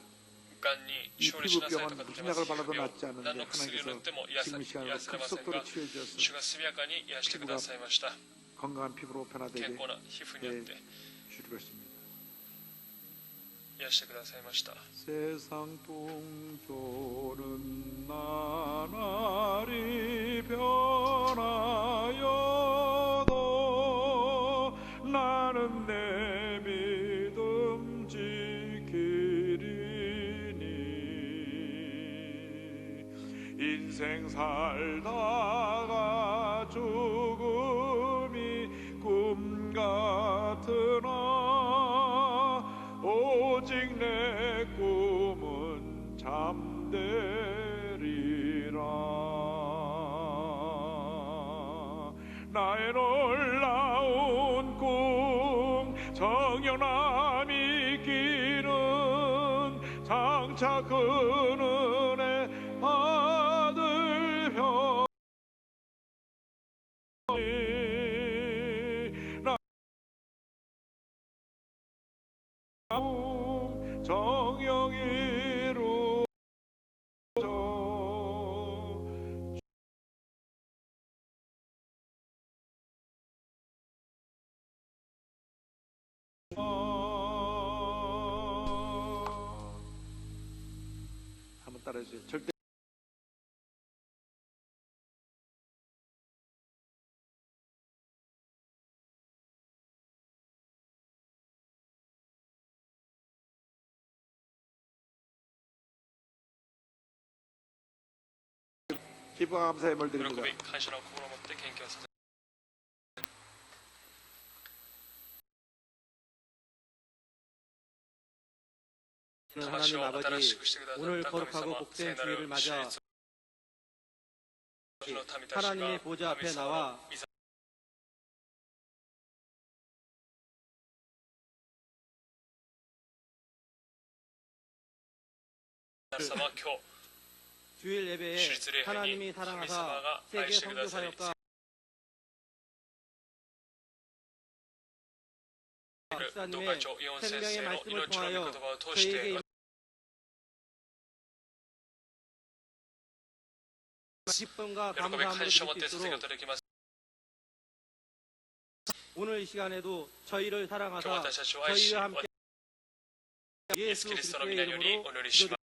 がんに 이 勝利しなさいと 피부병은 か言って 무슨 ます 약을 발라도 病 낫지 않는데 何の薬を塗 하나님께서 っても癒 지금 이 시간으로 されません 급속도로 が 치유해 주셔서 主が速やかに癒してくださいました 건강한 피부로 健 변화되게 康な皮膚によって 주실 것입니다. 癒してくださいました 세상 동조는 나날이 변하여도 나는 내 인생 살다가 죽음이 꿈 같으나 오직 내 꿈은 잠되리라. 나의 놀라운 꿈 정연함이 끼는 장차 그늘의 아들 병이 나 정영이로 한번 따라해주세요. 절대 기부와 감사의 말 드립니다. 喜び感謝の心を持って献金をさせて 하나님 아버지, 오늘 거룩하고 복된 주일을 맞아 하나님의 보좌 앞에 나와 주일 예배에 하나님이 사랑하사 세계 선교 사역과 목사님의 생명의 말씀을 통하여 저희에게 기쁨과 감사함을 드릴 수 있도록 오늘 이 시간에도 저희를 사랑하사 저희와 함께 예수 그리스도의 이름으로 기도드립니다.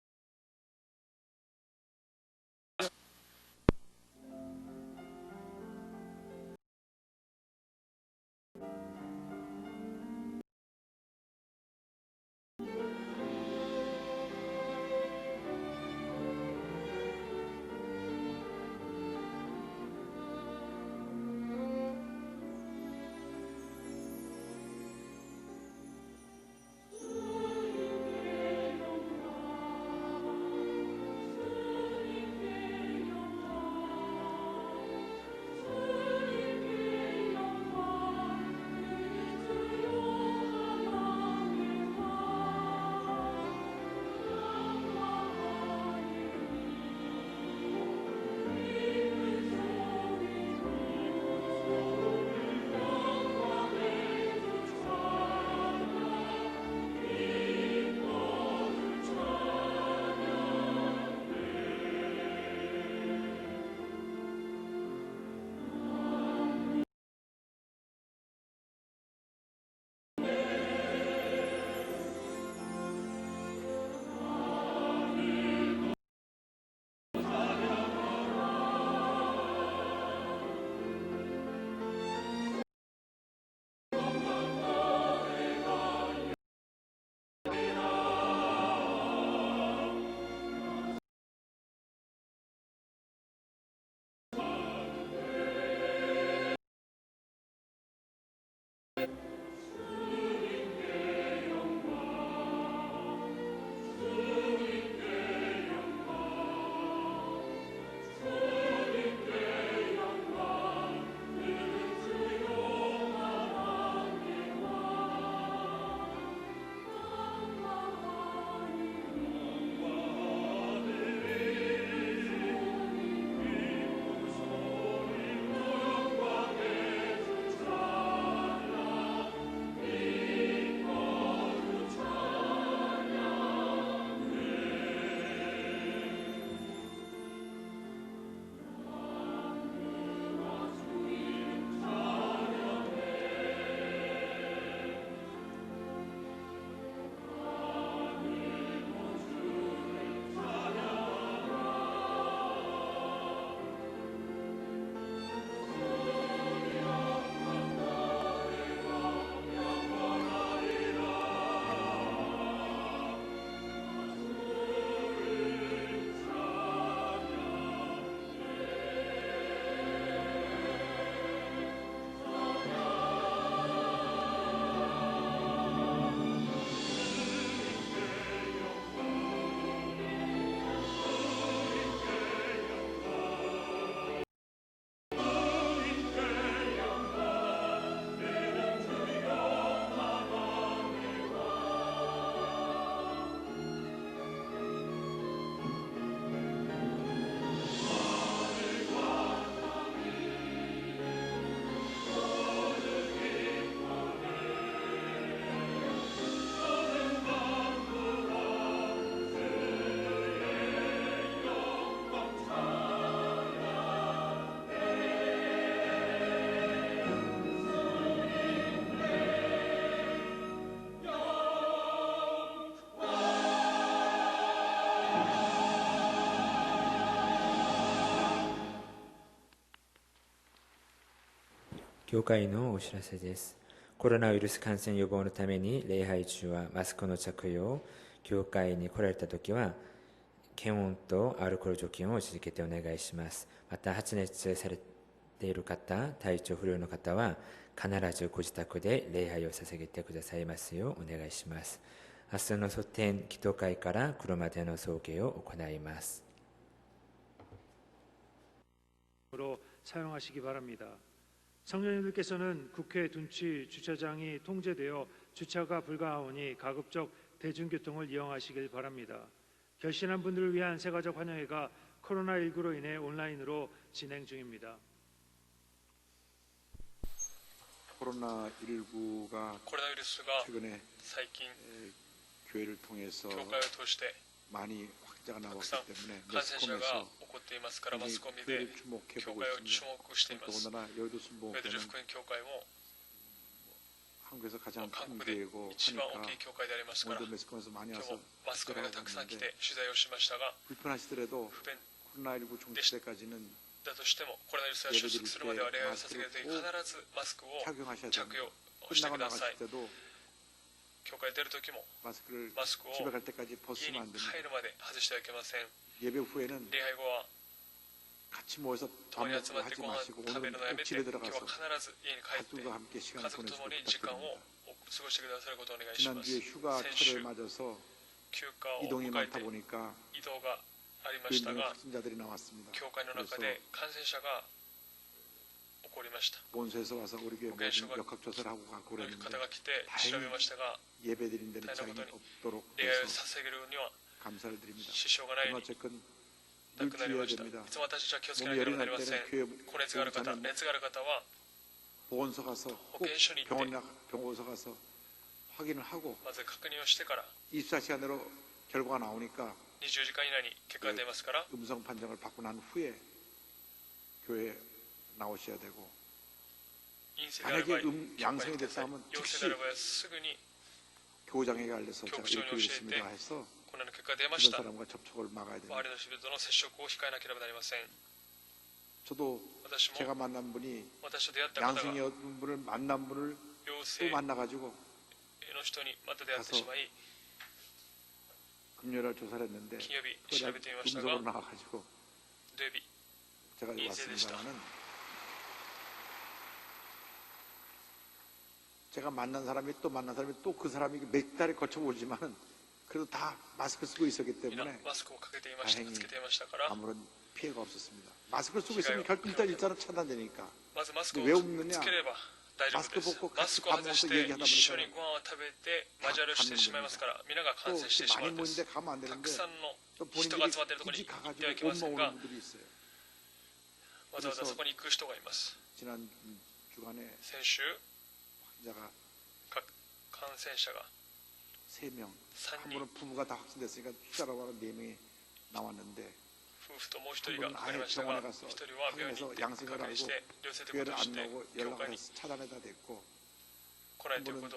教会のお知らせです。コロナウイルス感染予防のために礼拝中はマスクの着用を、教会に来られたときは検温とアルコール除菌を続けてお願いします。また発熱されている方、体調不良の方は必ずご自宅で礼拝を捧げてくださいますようお願いします。明日の祖典祈祷会から車での送迎を行います。사용하시기 바랍니다. 성도님들께서는 국회 둔치 주차장이 통제되어 주차가 불가하오니 가급적 대중교통을 이용하시길 바랍니다. 결신한 분들을 위한 새가족 환영회가 코로나19로 인해 온라인으로 진행 중입니다. 코로나19가 최근에 교회를 통해서 많이 확자가 나왔기 때문에 매스컴에서 교회를 주목해보고 있습니다. 더군다나 여의도 순복음교회는 한국에서 가장 큰 교회고 하니까 오늘도 매스컴에서 많이 와서 특별하고 있는데 불편하시더라도 코로나19 종식 때까지는 예배 드릴 때 마스크를 꼭 착용하셔야 됩니다. 끝나고 나가실 때도 마스크를 집에 갈 때까지 벗으면 안 됩니다. 예배 후에는 같이 모여서 밥 먹고 하지 마시고 오늘은 꼭 집에 들어가서 가족과 함께 시간을 보내시길 부탁드립니다. 지난주에 휴가철을 맞아서 이동이 많다 보니까 몇 확진자들이 나왔습니다. 그래서 본소에서 와서 우리 교회 모든 역학조사를 하고 가고 그랬는데 다행히 예배드린 데는 장이 없도록 해서 감사를 드립니다. 그러나 어쨌건 늘 주의해야 됩니다. 몸이 열이 날 때는 교회 보건소 가서 꼭 병원서 가서 확인을 하고 24시간 내로 결과가 나오니까 음성 판정을 받고 난 후에 교회에 나오셔야 되고 만약에 양성이 됐다 하면 즉시 교장에게 알려서 제가 이렇게 이랬습니다 해서 주변 사람과 접촉을 막아야 됩니다. 저도 제가 만난 분이 양성이었던 분을 만난 분을 또 만나가지고 가서 금요일날 조사를 했는데 음성으로 나와가지고 제가 왔습니다만은 제가 만난 사람이 또 만난 사람이 또 그 사람이 몇 달에 거쳐보지만은 그래도 다 마스크 쓰고 있었기 때문에 다행히 아무런 피해가 없었습니다. 마스크를 쓰고 있으면 일단은 차단되니까. 왜 없느냐? 마스크 벗고 같이 밥 먹어서 얘기하다 보니까 또 많이 모이는데 가면 안 되는데 또 본인들이 굳이 가가지고 못 먹는 분들이 있어요. 그래서 지난 주간에 확진자가 3명, 한 분은 부부가 다 확진됐으니까 휴가라고 하는 4명이 나왔는데 한 분은 아예 병원에 가서 확인해서 양성을 알고 교회를 안 나오고 연락을 해서 차단해다 됐고 한 분은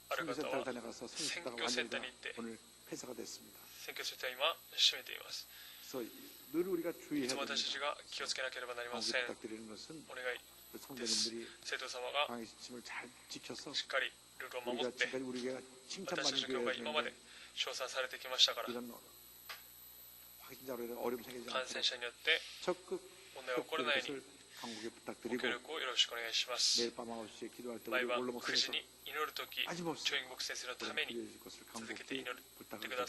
선교센터를 다녀가서 선교센터가 완전히 오늘 폐쇄가 됐습니다. 그래서 늘 우리가 주의해야 됩니다. 부탁드리는 것은 성도님들이 방역지침을 잘 지켜서 우리가 지금까지 우리가 칭찬받는 교회였는데 이런 확진자로 인한 어려움 생기지 않도록 적극 협조를 것을 강국에 부탁드리고 매일 밤 9시에 기도할 때 우리 올로목에서 빠짐없이 기도해줄 것을 강국에 부탁을 드립니다.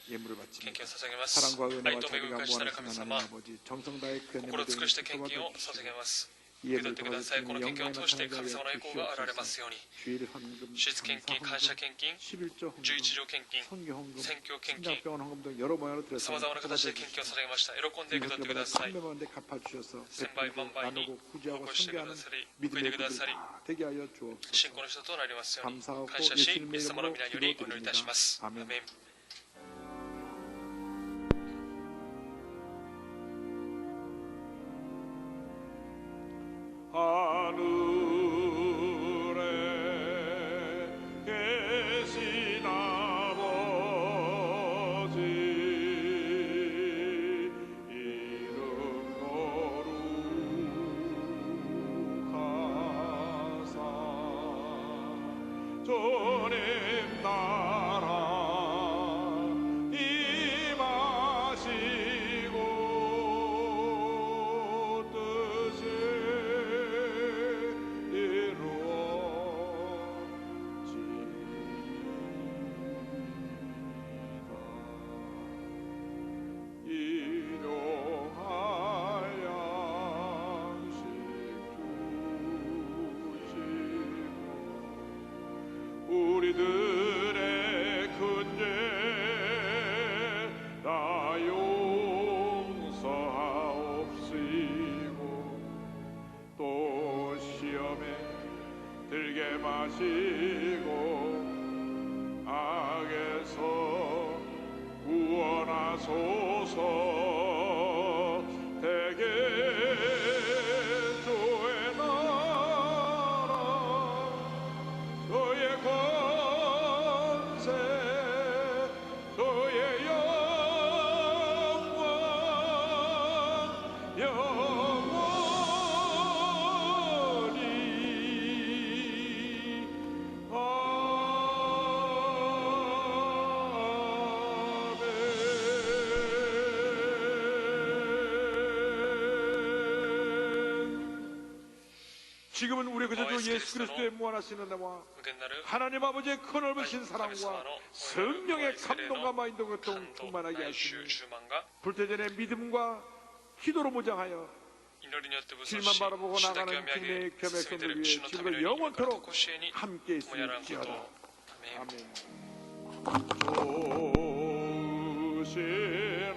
예물을 바칩니다. 사랑과 은혜와 자비가 무한하신 하나님 아버지 정성 다해 귀한 예물을 드리며 이 예물을 통해서 주님의 영광이 나타나게 하여 주시옵소서. 주일 헌금, 감사 헌금, 11조 헌금, 선교 헌금, 신장병원 헌금 등 여러 모양으로 드렸습니다. 이것들마다 300만 대 갚아주셔서 베풀고 나누고 구제하고 선교하는 믿음의 분들 다 되게 하여 주옵소서. 감사하고 예수님의 이름으로 기도드립니다. 아멘. 하시고 악에서 구원하소서. 대개 주의 나라 주의 권세 주의 영광 영원히 지금은 우리 그저 주 예수 그리스도의 무한하시는 나와 하나님 아버지의 크넓으신 사랑과 성령의 감동과 인도가 충만하게 하시니 불태전의 믿음과 기도로 무장하여 길만 바라보고 나가는 주님의 겸액성을 위해 지금과 영원토록 함께 있을지어다. 아멘. 주신